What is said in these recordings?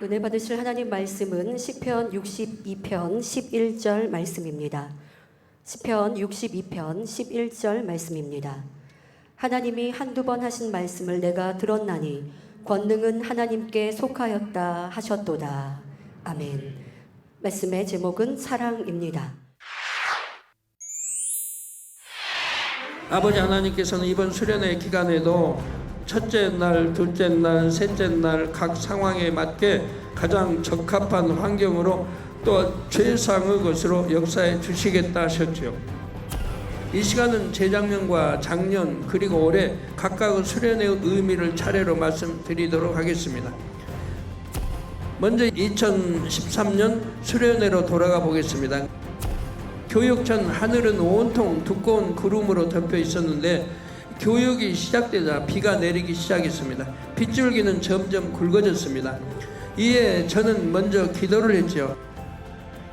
은혜 받으실 하나님 말씀은 시편 62편 11절 말씀입니다. 시편 62편 11절 말씀입니다. 하나님이 한두 번 하신 말씀을 내가 들었나니 권능은 하나님께 속하였다 하셨도다. 아멘. 말씀의 제목은 사랑입니다. 아버지 하나님께서는 이번 수련회 기간에도 첫째 날, 둘째 날, 셋째 날 각 상황에 맞게 가장 적합한 환경으로 또 최상의 것으로 역사해 주시겠다 하셨죠. 이 시간은 재작년과 작년 그리고 올해 각각의 수련회의 의미를 차례로 말씀드리도록 하겠습니다. 먼저 2013년 수련회로 돌아가 보겠습니다. 교육 전 하늘은 온통 두꺼운 구름으로 덮여 있었는데 교육이 시작되자 비가 내리기 시작했습니다. 빗줄기는 점점 굵어졌습니다. 이에 저는 먼저 기도를 했죠.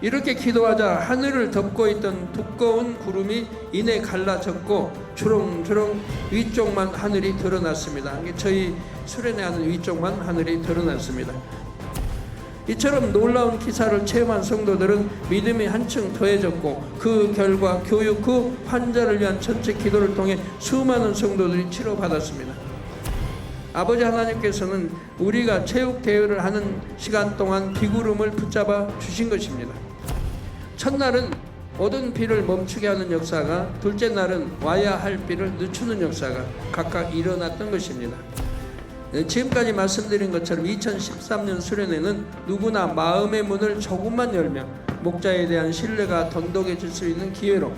이렇게 기도하자 하늘을 덮고 있던 두꺼운 구름이 이내 갈라졌고 주렁주렁 위쪽만 하늘이 드러났습니다. 저희 수련회 하는 위쪽만 하늘이 드러났습니다. 이처럼 놀라운 기사를 체험한 성도들은 믿음이 한층 더해졌고 그 결과 교육 후 환자를 위한 전체 기도를 통해 수많은 성도들이 치료받았습니다. 아버지 하나님께서는 우리가 체육 대회를 하는 시간 동안 비구름을 붙잡아 주신 것입니다. 첫날은 오던 비를 멈추게 하는 역사가, 둘째 날은 와야 할 비를 늦추는 역사가 각각 일어났던 것입니다. 지금까지 말씀드린 것처럼 2013년 수련회는 누구나 마음의 문을 조금만 열면 목자에 대한 신뢰가 돈독해질 수 있는 기회로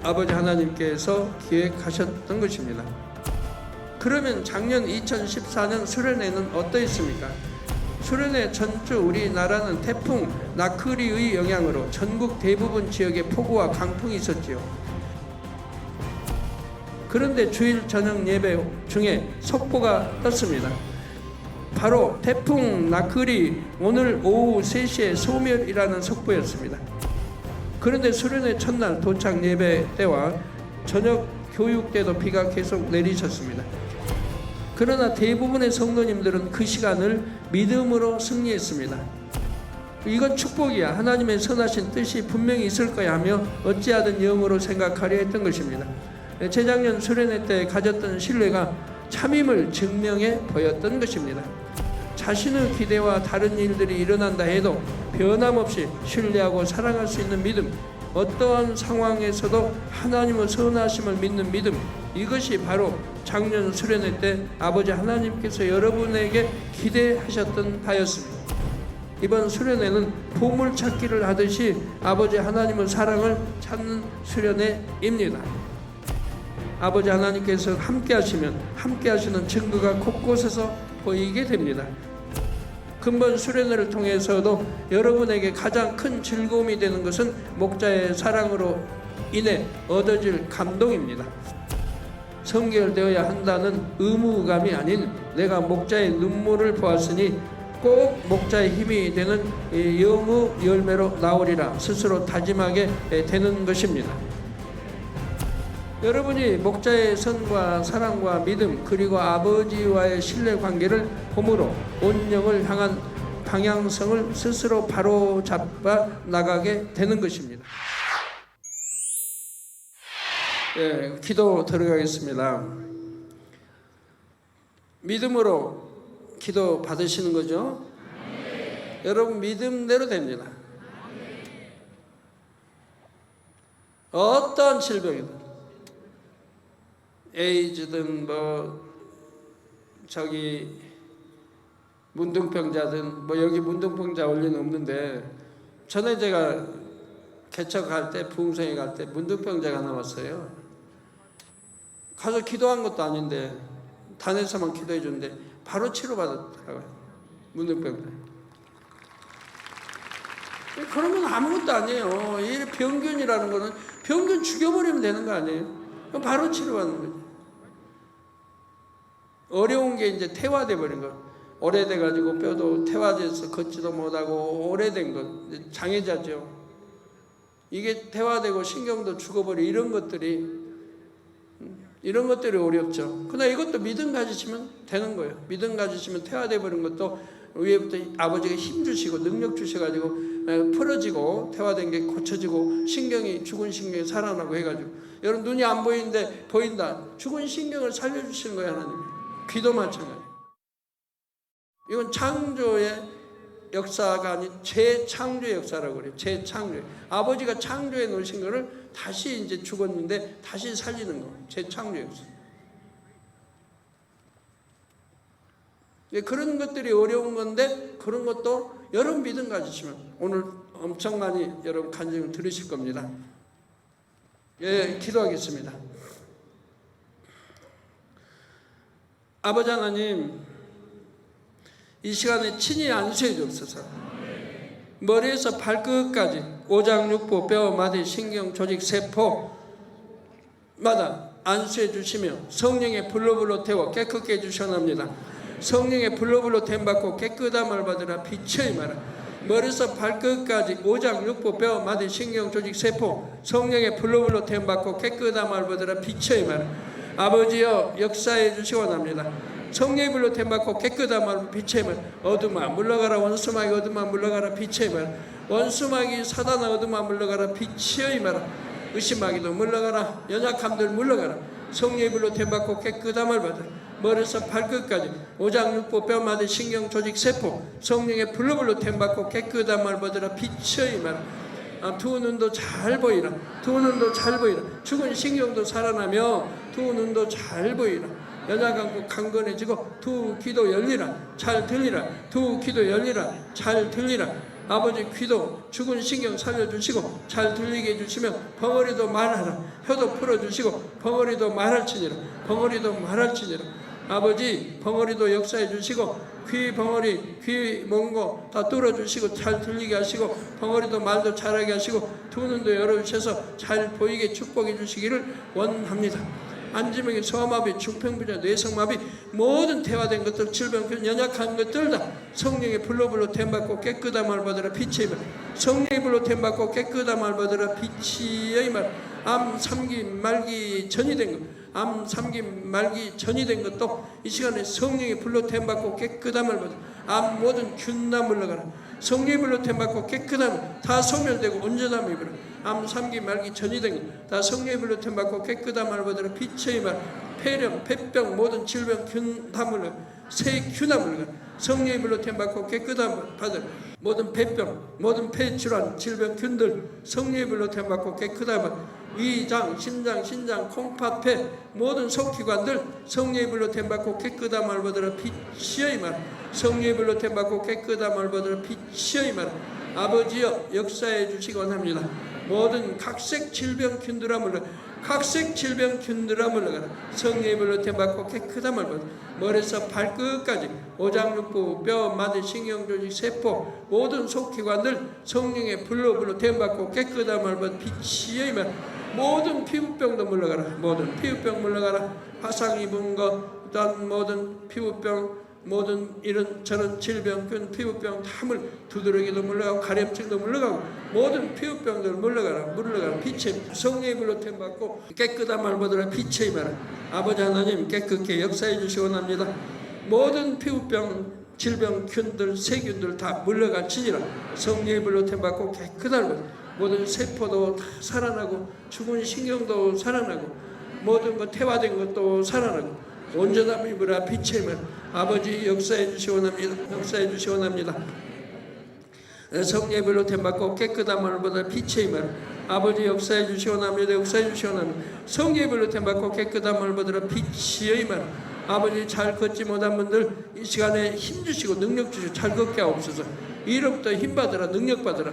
아버지 하나님께서 기획하셨던 것입니다. 그러면 작년 2014년 수련회는 어떠했습니까? 수련회 전주 우리나라는 태풍 나크리의 영향으로 전국 대부분 지역에 폭우와 강풍이 있었지요. 그런데 주일 저녁 예배 중에 속보가 떴습니다. 바로 태풍 나클이 오늘 오후 3시에 소멸이라는 속보였습니다. 그런데 수련회 첫날 도착 예배 때와 저녁 교육 때도 비가 계속 내리셨습니다. 그러나 대부분의 성도님들은 그 시간을 믿음으로 승리했습니다. 이건 축복이야. 하나님의 선하신 뜻이 분명히 있을 거야 하며 어찌하든 영으로 생각하려 했던 것입니다. 재작년 수련회 때 가졌던 신뢰가 참임을 증명해 보였던 것입니다. 자신의 기대와 다른 일들이 일어난다 해도 변함없이 신뢰하고 사랑할 수 있는 믿음, 어떠한 상황에서도 하나님의 선하심을 믿는 믿음, 이것이 바로 작년 수련회 때 아버지 하나님께서 여러분에게 기대하셨던 바였습니다. 이번 수련회는 보물찾기를 하듯이 아버지 하나님의 사랑을 찾는 수련회입니다. 아버지 하나님께서 함께 하시면 함께 하시는 증거가 곳곳에서 보이게 됩니다. 근본 수련회를 통해서도 여러분에게 가장 큰 즐거움이 되는 것은 목자의 사랑으로 인해 얻어질 감동입니다. 성결되어야 한다는 의무감이 아닌 내가 목자의 눈물을 보았으니 꼭 목자의 힘이 되는 영의 열매로 나오리라 스스로 다짐하게 되는 것입니다. 여러분이 목자의 선과 사랑과 믿음 그리고 아버지와의 신뢰관계를 봄으로 온 영을 향한 방향성을 스스로 바로잡아 나가게 되는 것입니다. 기도 들어가겠습니다. 믿음으로 기도 받으시는 거죠? 여러분 믿음대로 됩니다. 어떤 질병이든 에이즈든 문둥병자든 여기 문둥병자 원리는 없는데 전에 제가 개척할 때 부흥성에 갈 때 문둥병자가 나왔어요. 가서 기도한 것도 아닌데 단에서만 기도해 줬는데 바로 치료받았더라고요. 문둥병자. 그러면 아무것도 아니에요. 이 병균이라는 거는 병균 죽여버리면 되는 거 아니에요? 바로 치료하는 거죠. 어려운 게 이제 퇴화돼 버린 거. 오래돼 가지고 뼈도 퇴화돼서 걷지도 못하고 오래된 것, 장애자죠. 이게 퇴화되고 신경도 죽어버리 이런 것들이 어렵죠. 그러나 이것도 믿음 가지시면 되는 거예요. 믿음 가지시면 퇴화돼 버린 것도 위에부터 아버지가 힘 주시고 능력 주셔가지고 풀어지고 퇴화된 게 고쳐지고 신경이 죽은 신경이 살아나고 해가지고 여러분 눈이 안 보이는데 보인다. 죽은 신경을 살려주시는 거예요 하나님. 귀도 마찬가지. 이건 창조의 역사가 아닌 재창조의 역사라고 그래요. 재창조. 아버지가 창조해 놓으신 거를 다시 이제 죽었는데 다시 살리는 거. 재창조의 역사. 그런 것들이 어려운 건데 그런 것도 여러분 믿음 가지시면 오늘 엄청 많이 여러분 간증을 들으실 겁니다. 예, 기도하겠습니다. 아버지 하나님, 이 시간에 친히 안수해 주옵소서. 머리에서 발끝까지 오장육부 뼈 마디 신경 조직 세포마다 안수해 주시며 성령의 불로 태워 깨끗게 해 주셔납니다. 성령의 불로 됨 받고 깨끗함을 받으라. 빛의 마라. 머리에서 발끝까지 오장육부 뼈 마디 신경 조직 세포 성령의 불로 됨 받고 깨끗함을 받으라. 빛의 마라. 아버지여 역사해 주시기 원합니다. 성령의 불로 됨 받고 깨끗함을 빛의 말. 어둠아 물러가라. 원수마귀 어둠아 물러가라. 빛의 말. 원수마귀 사단아 어둠아 물러가라. 빛의 말. 의심마귀도 물러가라. 연약함들 물러가라. 성령의 불로 됨 받고 깨끗함을 받으라. 머리에서 발끝까지 오장육부 뼈마디 신경 조직 세포 성령의 불로 됨 받고 깨끗함을 받으라. 빛의 말. 두 눈도 잘 보이라. 두 눈도 잘 보이라. 죽은 신경도 살아나며 두 눈도 잘 보이라. 연약하고 강건해지고 두 귀도 열리라. 잘 들리라. 두 귀도 열리라. 잘 들리라. 아버지 귀도 죽은 신경 살려주시고 잘 들리게 해주시며 벙어리도 말하라. 혀도 풀어주시고 벙어리도 말할지니라. 벙어리도 말할지니라. 아버지 벙어리도 역사해 주시고 귀 벙어리 귀 몽고 다 뚫어주시고 잘 들리게 하시고 벙어리도 말도 잘하게 하시고 두 눈도 열어주셔서 잘 보이게 축복해 주시기를 원합니다. 안지명이 소아마비 중풍부자 뇌성마비 모든 퇴화된 것들 질병 연약한 것들 다 성령의 불로 됨 받고 깨끗함을 받으라. 빛의 말. 성령의 불로 됨 받고 깨끗함을 받으라. 빛의 말. 암 3기 말기 전이 된 것, 암 3기 말기 전이 된 것도 이 시간에 성령의 불로 됨 받고 깨끗함을 받으라. 암 모든 균나 물러가라. 성령의 불로 됨 받고 깨끗함 다 소멸되고 온전함이 입으라. 암 3기 말기 전이 된 것 다 성령의 불로 됨 받고 깨끗함을 받으라. 빛의 말. 폐렴 폐병 모든 질병 균 다 물러가라. 세균나 물러가라. 성령의 불로 됨 받고 깨끗함을 받으라. 모든 폐병 모든 폐질환 질병 균들 성령의 불로 됨 받고 깨끗함을 위장 심장 신장 콩팥 폐 모든 속기관들 성령의 불로 됨 받고 깨끗함을 받으라. 빛의 말. 성령의 불로 됨 받고 깨끗함을 받으라. 빛의 말. 아버지여 역사해 주시기 원합니다. 모든 각색 질병 균들아 물러가라. 각색 질병 균들아 물러가라. 성령의 불로 됨 받고 깨끗함을 받으라. 머리에서 발끝까지 오장육부 뼈 마디 신경 조직 세포 모든 속기관들 성령의 불로 됨 받고 깨끗함을 받으라. 빛의 말. 모든 피부병도 물러가라. 모든 피부병 물러가라. 화상 입은 것 어떤 모든 피부병 모든 이런 저런 질병균 피부병 다 두드러기도 물러가고 가렵증도 물러가고 모든 피부병들 물러가라. 빛의 성령의 불로 됨 받고 깨끗함을 받으라. 빛의 말. 아버지 하나님 깨끗게 역사해 주시기 원합니다. 모든 피부병 질병균들 세균들 다 물러갈지니라. 성령의 불로 됨 받고 깨끗함을 받으라. 모든 세포도 다 살아나고 죽은 신경도 살아나고 모든 것 퇴화된 것도 살아나고 온전함을 입으라. 빛의 말. 아버지 역사해 주시기 원합니다. 역사해 주시기 원합니다. 성령의 불로 됨 받고 깨끗함을 받아. 빛의 말. 아버지 역사해 주시기 원합니다. 역사해 주시기 원합니다. 성령의 불로 됨 받고 깨끗함을 받으라. 빛의 말. 아버지 잘 걷지 못한 분들 이 시간에 힘 주시고 능력 주시고 잘 걷게 하옵소서. 이로부터 힘 받으라. 능력 받으라.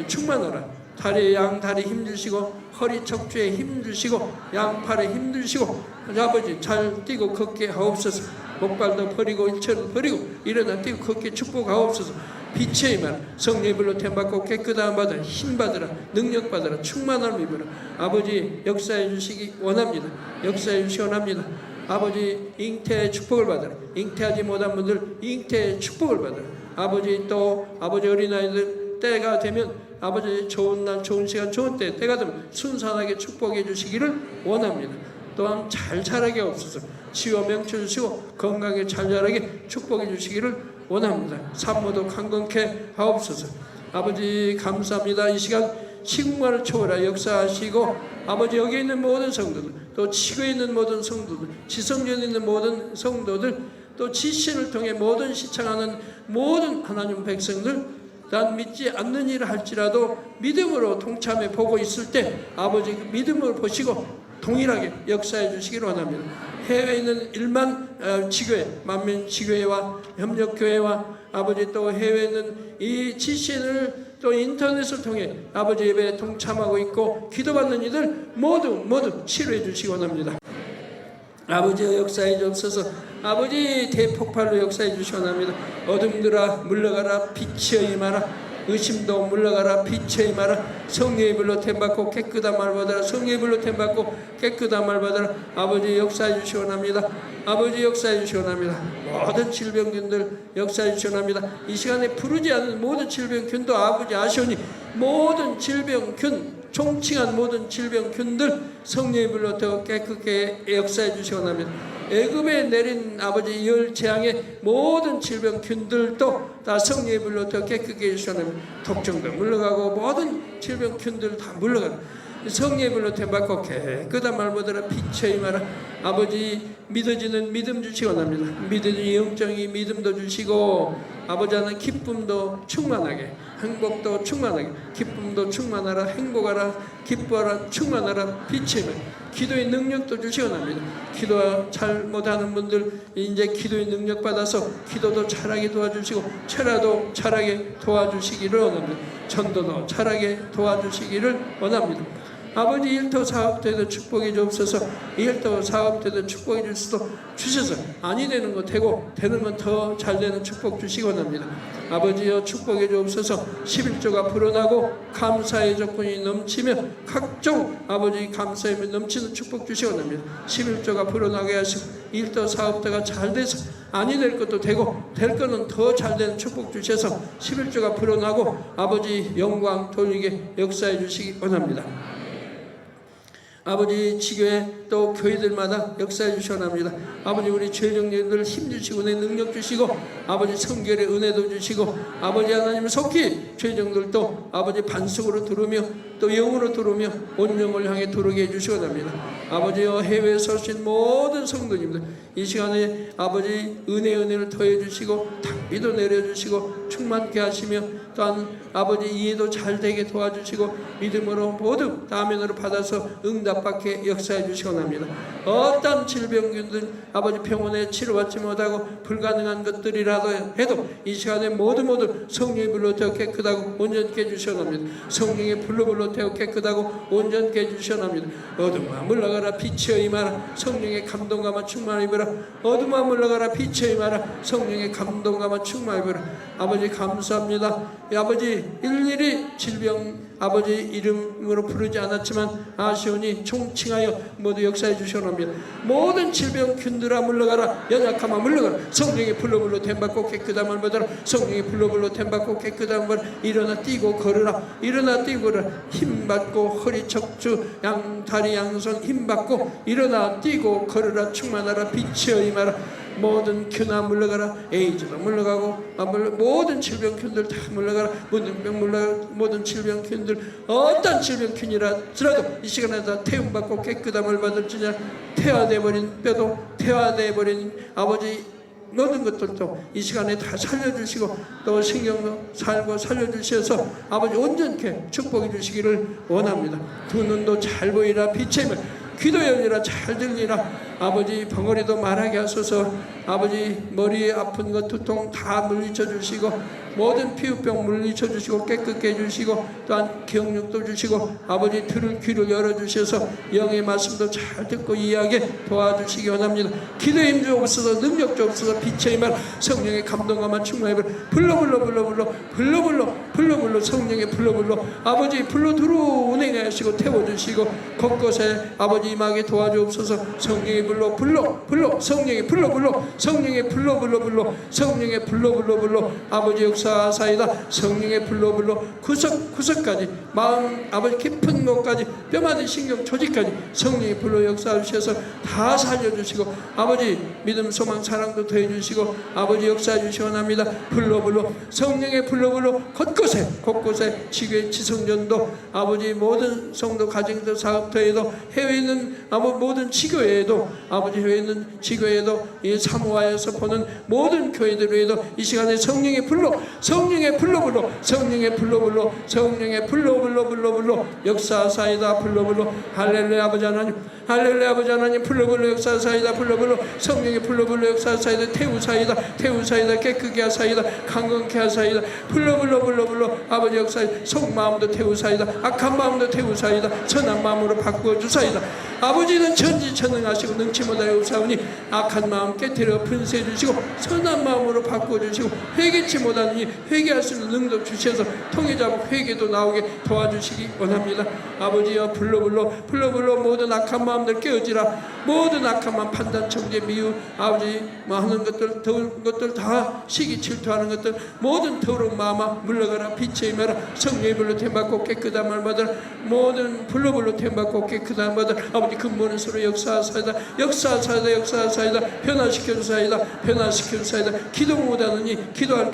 충만하라. 다리에 양다리 힘 주시고 허리 척추에 힘 주시고 양팔에 힘 주시고 아버지 잘 뛰고 걷게 하옵소서. 목발도 버리고 일체는 버리고 일어나 뛰고 걷게 축복하옵소서. 빛의 말. 성령의 불로 됨 받고 깨끗함 받으라. 힘 받으라. 능력 받으라. 충만함을 입으라. 아버지 역사해 주시기 원합니다. 역사해 주시기 원합니다. 아버지 잉태의 축복을 받으라. 잉태하지 못한 분들 잉태의 축복을 받으라. 아버지 또 아버지 어린아이들 때가 되면 아버지 좋은 날 좋은 시간 좋은 때가 되면 순산하게 축복해 주시기를 원합니다. 또한 잘 자라게 없어서 치유 명철 주시고 건강하게 잘 자라게 축복해 주시기를 원합니다. 산모도 강건케 하옵소서. 아버지 감사합니다. 이 시간 시국만을 초월하 역사하시고 아버지 여기 있는 모든 성도들, 또 지구에 있는 모든 성도들, 지성전에 있는 모든 성도들, 또 지신을 통해 모든 시청하는 모든 하나님 백성들, 난 믿지 않는 일을 할지라도 믿음으로 동참해 보고 있을 때 아버지 그 믿음을 보시고 동일하게 역사해 주시기를 원합니다. 해외에 있는 1만 지교회, 만민 지교회와 협력교회와 아버지 또 해외에 있는 이 지신을 또 인터넷을 통해 아버지 예배에 동참하고 있고 기도받는 이들 모두 치료해 주시기 원합니다. 아버지의 역사에 주옵소서. 아버지 대폭발로 역사해 주시기 원합니다. 어둠들아 물러가라, 빛이 임하라. 의심도 물러가라, 빛이 임하라. 성령의 불로 템받고 깨끗한 말 받아라. 성령의 불로 템받고 깨끗한 말 받아라. 아버지 역사해 주시기 원합니다. 아버지 역사해 주시기 원합니다. 모든 질병균들 역사해 주시기 원합니다. 이 시간에 부르지 않는 모든 질병균도 아버지 아시오니 모든 질병균, 총칭한 모든 질병균들 성령의 불로 더 깨끗게 역사해 주시기 원합니다. 애굽에 내린 아버지 열 재앙의 모든 질병균들도 다 성령의 불로 더 깨끗게 해주시기 원합니다. 독종도 물러가고 모든 질병균들 다 물러가라. 성령의 불로 템받고 깨끗한 말보다 빛의 임하라. 아버지 믿어지는 믿음 주시기 원합니다. 믿어지는 영적인 믿음도 주시고 아버지 하는 기쁨도 충만하게, 행복도 충만하게, 기쁨도 충만하라. 행복하라, 기뻐하라, 충만하라. 빛의 임하라. 기도의 능력도 주시기 원합니다. 기도 잘 못하는 분들 이제 기도의 능력 받아서 기도도 잘하게 도와주시고 철야도 잘하게 도와주시기를 원합니다. 전도도 잘하게 도와주시기를 원합니다. 아버지 일터 사업대도 축복해 주옵소서. 일터 사업대도 축복해 줄 수도 주셔서 아니 되는 거 되고 되는 건 더 잘 되는 축복 주시기 원합니다. 아버지여 축복해 주옵소서. 11조가 불어나고 감사의 조건이 넘치며 각종 아버지 감사의 넘치는 축복 주시기 원합니다. 11조가 불어나게 하시고 일터 사업대가 잘 돼서 아니 될 것도 되고 될 거는 더 잘 되는 축복 주셔서 11조가 불어나고 아버지 영광 돌리게 역사해 주시기 원합니다. 아버지 지교회 또 교회들마다 역사해 주시기 원합니다. 아버지 우리 죄정님들 힘주시고 내 능력 주시고 아버지 성결의 은혜도 주시고 아버지 하나님 속히 죄정들도 아버지 반석으로 들으며 또 영으로 들으며 온 영을 향해 들어오게 해주시기 원합니다. 아버지여 해외에 서신 모든 성도님들 이 시간에 아버지 은혜를 더해 주시고 닭비도 내려주시고 충만케 하시며 또한 아버지 이해도 잘 되게 도와주시고 믿음으로 모두 다면으로 받아서 응답받게 역사해 주시기 원합니다. 어떤 질병균들 아버지 병원에 치료받지 못하고 불가능한 것들이라도 해도 이 시간에 모두 성령의 불로 되어 깨끗하고 온전케 해주시기 원합니다. 성령의 불로 되어 깨끗하고 온전케 해주시기 원합니다. 어둠아 물러가라, 빛이 임하라. 성령의 감동감과 충만을 입어라. 어둠아 물러가라, 빛이 임하라. 성령의 감동감과 충만을 입어라. 아버지 감사합니다. 아버지 일일이 질병 아버지 이름으로 부르지 않았지만 아시오니 총칭하여 모두 역사해 주시옵나이다. 모든 질병균들아 물러가라. 연약함아 물러가라. 성령의 불로 템받고 깨끗함을 받아라. 성령의 불로 템받고 깨끗함을 받아라. 일어나 뛰고 걸으라. 일어나 뛰고 걸으라. 힘받고 허리 척추 양다리 양손 힘받고 일어나 뛰고 걸으라. 충만하라. 빛이 임하라. 모든 균아 물러가라. 에이즈도 물러가고 모든 질병균들 다 물러가라. 문둥병 물러가라. 모든 질병균들 어떤 질병균이라도 이 시간에 다 태움받고 깨끗함을 받을지냐. 태화되어버린 뼈도 태화되어버린 아버지 모든 것들도 이 시간에 다 살려주시고 또 신경도 살고 살려주셔서 아버지 온전케 축복해 주시기를 원합니다. 두 눈도 잘 보이라. 빛의 면 귀도 열리라. 잘 들리라. 아버지 벙어리도 말하게 하소서. 아버지 머리 아픈 것 두통 다 물리쳐 주시고 모든 피부병 물리쳐 주시고 깨끗게 해주시고 또한 기억력도 주시고 아버지 들을 귀를 열어주셔서 영의 말씀도 잘 듣고 이해하게 도와주시기 원합니다. 기도의 힘 주옵소서. 능력 주옵소서. 빛의 힘을 성령의 감동감만 충만해 불러 성령의 불러 아버지 불러 들어 운행하시고 태워주시고 곳곳에 아버지 임하게 도와주옵소서. 성령의 불러 성령의 불러 성령의 불러 성령의 불러 아버지 역사하사이다. 성령의 불러 구석까지 마음 아버지 깊은 곳까지 뼈마디 신경 조직까지 성령의 불러 역사하셔서 다 살려주시고 아버지 믿음 소망 사랑도 더해주시고 아버지 역사해 주시 원합니다. 불러 성령의 불러 곳곳에 지교회 지성전도 아버지 모든 성도 가정도 사업터에도 해외에 있는 모든 지교회에도 아버지 해외에 있는 지교회에도 이 사모하여서 보는 모든 교회들에도 이 시간에 성령의 불러 성령의 불러 역사사이다. 불러 할렐루야 아버지 하나님 할렐루야 아버지 하나님 불러 역사사이다. 불러 성령의 불러 역사사이다. 태우사이다 깨끗게 하사이다. 강건케 하사이다. 불러 아버지 역사 속마음도 태우사이다. 악한 마음도 태우사이다. 선한 마음으로 바꾸어 주사이다. 아버지는 전지전능하시고 능치 못하여 없사오니 악한 마음 깨뜨려 분쇄해 주시고 선한 마음으로 바꾸어 주시고 회개치 못하느니 회개할 수 있는 능력 주셔서 통해자고 회개도 나오게 도와주시기 원합니다. 아버지여 불러 모든 악한 마음들 깨어지라. 모든 악한 마음 판단 정죄 미움 아버지 하는 것들 더운 것들 다 시기 질투하는 것들 모든 더러운 마음아 물러가라. 빛의 임하라. 성령의 불로 템받고 깨끗한 말 받으라. 모든 불로 템받고 깨끗한 말 받으라. 아버지 근본은 서로 역사하사이다. 변화시켜 주사이다. 기도 못하느니 기도할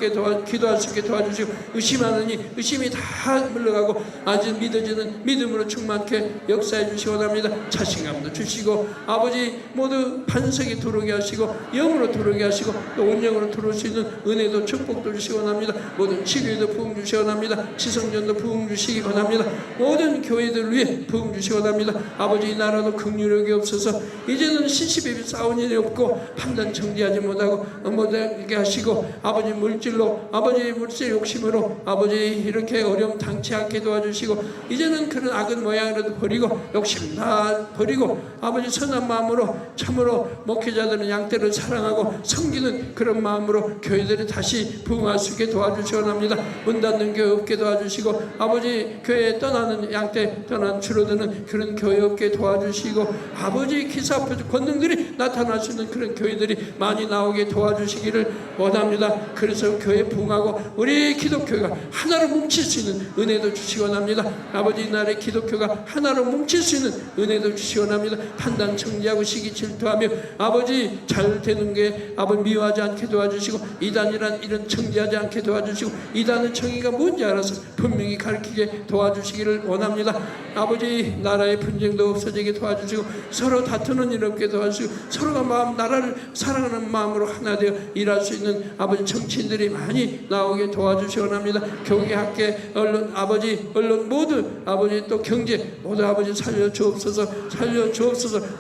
수 있게 도와주시고 의심하느니 의심이 다 물러가고 아직 믿어지는 믿음으로 충만케 역사해 주시기 원합니다. 자신감도 주시고 아버지 모두 반석이 들어오게 하시고 영으로 들어오게 하시고 또 온영으로 들어올 수 있는 은혜도 축복도 주시기 원합니다. 모든 치료에도 부흥 주시기 원합니다. 지성전도 부흥 주시기 원합니다. 모든 교회들 위해 부흥 주시기 원합니다. 아버지 이 나라도 긍휼하게 없어서 이제는 시시비비 싸운 일이 없고 판단 정지하지 못하고 못하게 하시고 아버지 물질 욕심으로 아버지 이렇게 어려움 당치 않게 도와주시고 이제는 그런 악은 모양이라도 버리고 욕심 다 버리고 아버지 선한 마음으로 참으로 목회자들은 양떼를 사랑하고 섬기는 그런 마음으로 교회들이 다시 부흥할 수 있게 도와주시기 원합니다. 문 닫는 교회 없게 도와주시고 아버지 교회에 떠나는 양떼 떠난 줄어드는 그런 교회 없게 도와주시고 아버지 기사 권능들이 나타날 수 있는 그런 교회들이 많이 나오게 도와주시기를 원합니다. 그래서 교회 부흥하고 우리 기독교가 하나로 뭉칠 수 있는 은혜도 주시기 원합니다. 아버지 이날의 기독교가 하나로 뭉칠 수 있는 은혜도 주시기 원합니다. 판단 정지하고 시기 질투하며 아버지 잘 되는 게 아버지 미워하지 않게 도와주시고 이단이란 일은 정지하지 않게 도와주시고 이단의 정의가 뭔지 알아서 분명히 가르치게 도와주시기를 원합니다. 아버지 나라의 분쟁도 없어지게 도와주시고 서로 다투는 일 없게 도와주시고 서로가 나라를 사랑하는 마음으로 하나 되어 일할 수 있는 아버지 정치인들이 많이 나오게 도와주시기 원합니다. 교계 학계 언론 모두 아버지 또 경제 모두 아버지 살려주옵소서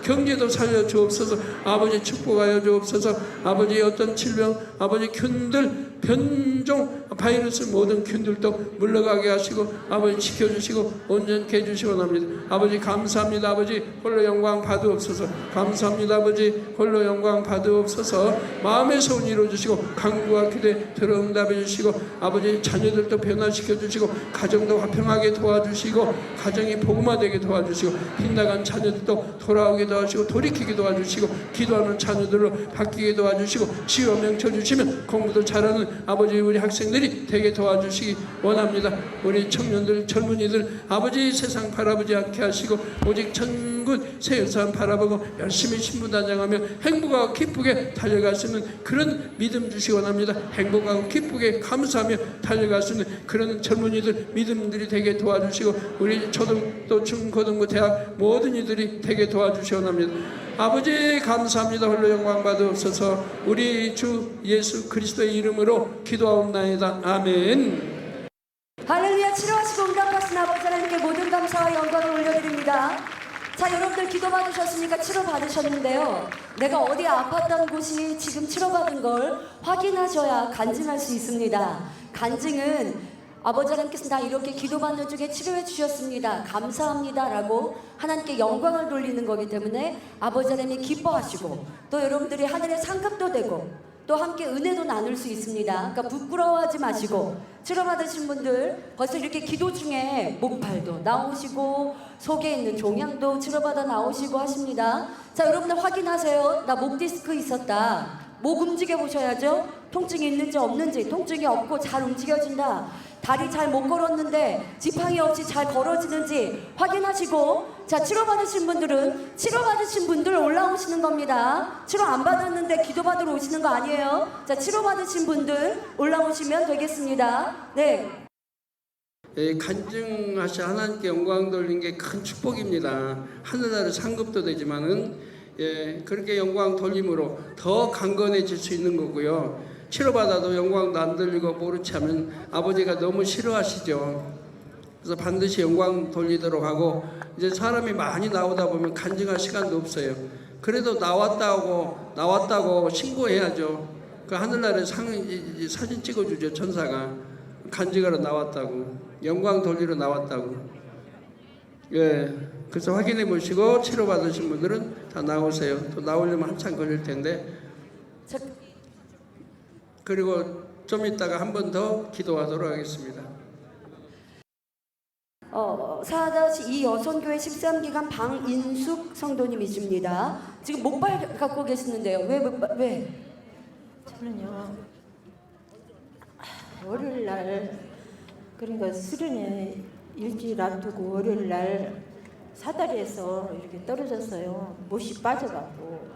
경제도 살려주옵소서 아버지 축복하여 주옵소서 아버지 어떤 질병 아버지 균들 변종 바이러스 모든 균들도 물러가게 하시고 아버지 지켜주시고 온전케 해주시기 원합니다. 아버지 감사합니다. 아버지 홀로 영광 받으옵소서. 감사합니다. 아버지 홀로 영광 받으옵소서. 마음의 소원 이루어주시고 간구와 기도에 들어응답해 주시고 아버지 자녀들도 변화시켜 주시고 가정도 화평하게 도와주시고 가정이 복음화되게 도와주시고 빗나간 자녀들도 돌아오게 도와주시고 돌이키게 도와주시고 기도하는 자녀들로 바뀌게 도와주시고 치유와 명철 주시면 공부도 잘하는 아버지 우리 학생들이 되게 도와주시기 원합니다. 우리 청년들 젊은이들 아버지 세상 바라보지 않게 하시고 오직 천군 세상 바라보고 열심히 신부단장하며 행복하고 기쁘게 달려갈 수 있는 그런 믿음 주시기 원합니다. 행복하고 기쁘게 감사하며 달려갈 수 있는 그런 젊은이들 믿음들이 되게 도와주시고 우리 초등도 중고등부 대학 모든 이들이 되게 도와주시기 원합니다. 아버지 감사합니다. 홀로 영광 받으옵소서. 우리 주 예수 그리스도의 이름으로 기도하옵나이다. 아멘. 할렐루야. 치료하시고 응답하신 아버지 하나님께 모든 감사와 영광을 올려드립니다. 자, 여러분들 기도 받으셨으니까 치료 받으셨는데요. 내가 어디 아팠던 곳이 지금 치료받은 걸 확인하셔야 간증할 수 있습니다. 간증은 아버지 하나님께서 나 이렇게 기도받는 중에 치료해 주셨습니다. 감사합니다 라고 하나님께 영광을 돌리는 거기 때문에 아버지 하나님이 기뻐하시고 또 여러분들이 하늘의 상급도 되고 또 함께 은혜도 나눌 수 있습니다. 그러니까 부끄러워하지 마시고 치료받으신 분들 벌써 이렇게 기도 중에 목팔도 나오시고 속에 있는 종양도 치료받아 나오시고 하십니다. 자, 여러분들 확인하세요. 나 목 디스크 있었다. 목 움직여 보셔야죠. 통증이 있는지 없는지. 통증이 없고 잘 움직여진다. 다리 잘 못 걸었는데 지팡이 없이 잘 걸어지는지 확인하시고, 자, 치료받으신 분들은 치료받으신 분들 올라오시는 겁니다. 치료 안 받았는데 기도받으러 오시는 거 아니에요. 자, 치료받으신 분들 올라오시면 되겠습니다. 네. 간증하시 하나님께 영광 돌린 게 큰 축복입니다. 하늘나라 상급도 되지만은 그렇게 영광 돌림으로 더 강건해질 수 있는 거고요. 치료받아도 영광도 안 돌리고 모르지 하면 아버지가 너무 싫어하시죠. 그래서 반드시 영광 돌리도록 하고, 이제 사람이 많이 나오다 보면 간증할 시간도 없어요. 그래도 나왔다고 신고해야죠. 그 하늘나라에 사진 찍어주죠. 천사가 간증하러 나왔다고, 영광 돌리러 나왔다고. 그래서 확인해 보시고 치료받으신 분들은 다 나오세요. 또 나오려면 한참 걸릴 텐데. 그리고 좀 이따가 한 번 더 기도하도록 하겠습니다. 4-2 여선교회 13기간 방인숙 성도님이십니다. 지금 목발 갖고 계시는데요. 왜? 저는요, 월요일 날, 그러니까 수련회 일주일 앞두고 월요일 날 사다리에서 이렇게 떨어졌어요. 못이 빠져갖고.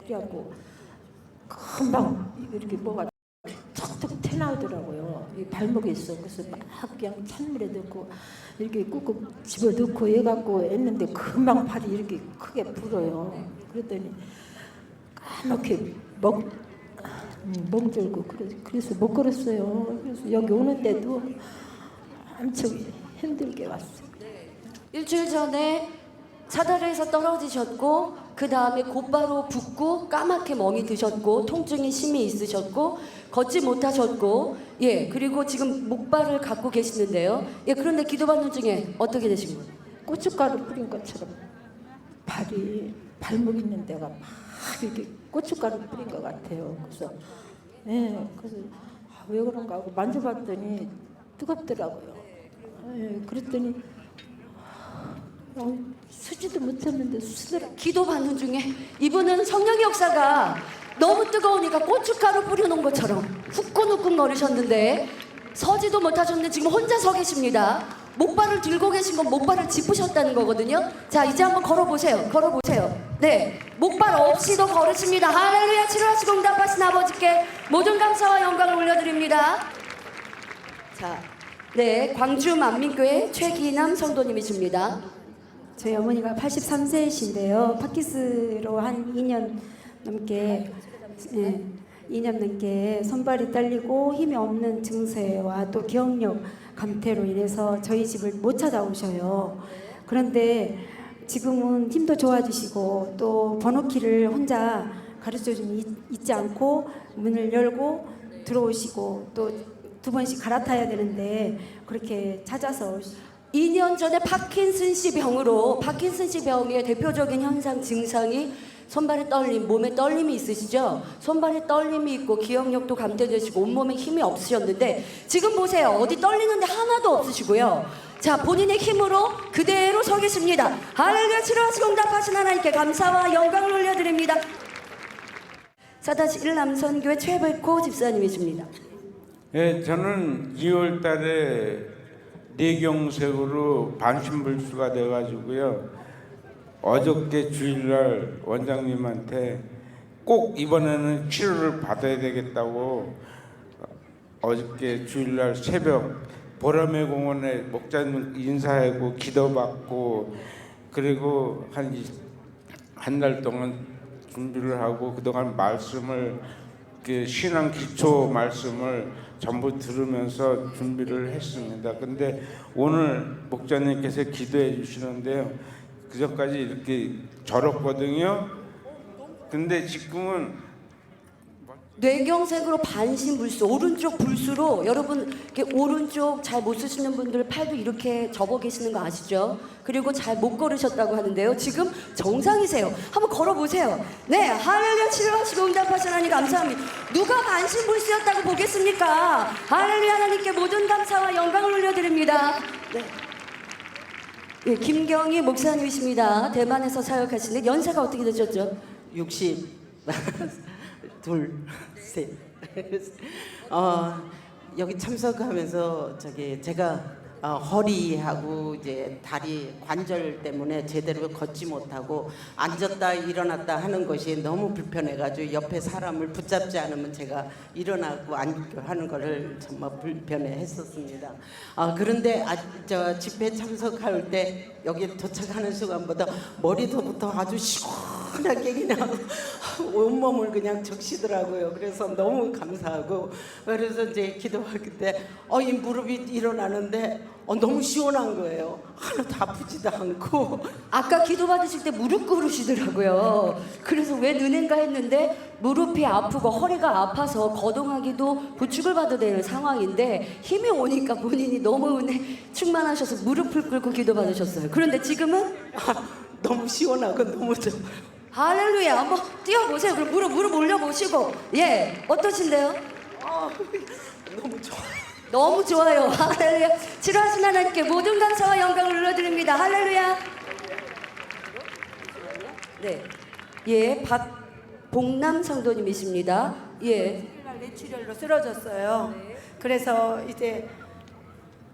그래갖고 금방 이렇게 뭐가 툭툭 튀어나오더라고요. 이 발목에 있어. 그래서 막 그냥 찬물에 넣고 이렇게 꾹꾹 집어넣고 해갖고 했는데 금방 발이 이렇게 크게 불어요. 그랬더니 까맣게 멍들고 그래서 못 걸었어요. 그래서 여기 오는데도 엄청 힘들게 왔어요. 일주일 전에 사다리에서 떨어지셨고, 그 다음에 곧바로 붓고 까맣게 멍이 드셨고, 통증이 심히 있으셨고, 걷지 못하셨고, 그리고 지금 목발을 갖고 계시는데요. 그런데 기도받는 중에 어떻게 되신 거예요? 고춧가루 뿌린 것처럼 발목 있는 데가 막 이렇게 고춧가루 뿌린 것 같아요. 그래서 왜 그런가 하고 만져봤더니 뜨겁더라고요. 그랬더니 쓰지도 못했는데 쓰더라. 기도받는 중에 이분은 성령의 역사가 너무 뜨거우니까 고춧가루 뿌려놓은 것처럼 후끈후끈 거리셨는데 서지도 못하셨는데 지금 혼자 서 계십니다. 목발을 들고 계신 건 목발을 짚으셨다는 거거든요. 자, 이제 한번 걸어보세요. 네, 목발 없이도 걸으십니다. 할렐루야. 치료하시고 응답하신 아버지께 모든 감사와 영광을 올려드립니다. 자, 네, 광주 만민교회 최기남 성도님이십니다. 저희 어머니가 83세이신데요. 파키스로 한 2년 넘게 손발이 떨리고 힘이 없는 증세와 또 기억력 감퇴로 인해서 저희 집을 못 찾아오셔요. 그런데 지금은 힘도 좋아지시고 또 번호키를 혼자 가르쳐주니 잊지 않고 문을 열고 들어오시고 또 2번씩 갈아타야 되는데 그렇게 찾아서 2년 전에 파킨슨씨 병의 대표적인 현상 증상이 손발에 떨림, 몸에 떨림이 있으시죠? 손발에 떨림이 있고 기억력도 감퇴되시고 온몸에 힘이 없으셨는데 지금 보세요. 어디 떨리는데 하나도 없으시고요. 자, 본인의 힘으로 그대로 서 계십니다. 할렐루야. 치료하시고 응답하신 하나님께 감사와 영광을 올려드립니다. 4-1 남선교회 최백호 집사님이십니다. 저는 2월 달에 뇌경색으로 반신불수가 돼가지고요. 어저께 주일날 원장님한테 꼭 이번에는 치료를 받아야 되겠다고 어저께 주일날 새벽 보라매 공원에 목사님 인사하고 기도받고 그리고 한 달 동안 준비를 하고 그동안 말씀을 신앙 기초 말씀을 전부 들으면서 준비를 했습니다. 근데 오늘 목사님께서 기도해 주시는데요. 그전까지 이렇게 절었거든요. 근데 지금은 뇌경색으로 반신불수, 오른쪽 불수로 여러분 이렇게 오른쪽 잘 못 쓰시는 분들 팔도 이렇게 접어 계시는 거 아시죠? 그리고 잘 못 걸으셨다고 하는데요. 지금 정상이세요. 한번 걸어보세요. 네, 할렐루야 치료하시고 응답하신 하나님 감사합니다. 누가 반신불수였다고 보겠습니까? 할렐루야 하나님께 모든 감사와 영광을 올려드립니다. 네. 예, 김경희 목사님이십니다. 대만에서 사역하시는 연세가 어떻게 되셨죠? 60 둘, 셋. 여기 참석하면서 제가 허리하고 이제 다리 관절 때문에 제대로 걷지 못하고 앉았다 일어났다 하는 것이 너무 불편해가지고 옆에 사람을 붙잡지 않으면 제가 일어나고 앉고 하는 거를 정말 불편해했었습니다. 그런데 저 집회 참석할 때 여기 도착하는 순간보다 머리부터 아주 시원하게 그냥 온몸을 그냥 적시더라고요. 그래서 너무 감사하고 그래서 이제 기도할 때 이 무릎이 일어나는데 너무 시원한 거예요. 하나도 아프지도 않고. 아까 기도 받으실 때 무릎 꿇으시더라고요. 그래서 왜 느는가 했는데 무릎이 아프고 허리가 아파서 거동하기도 부축을 받아야 되는 상황인데 힘이 오니까 본인이 너무 은혜 충만하셔서 무릎을 꿇고 기도 받으셨어요. 그런데 지금은 너무 시원하고 너무 좋아요. 할렐루야. 한번 뛰어보세요. 그럼 무릎 올려보시고. 예, 어떠신데요? 너무 좋아요. 너무 좋아요. 할렐루야. 치료하신 하나님께 모든 감사와 영광을 올려드립니다. 할렐루야. 네, 예, 박봉남 성도님이십니다. 예, 뇌출혈로 쓰러졌어요. 그래서 이제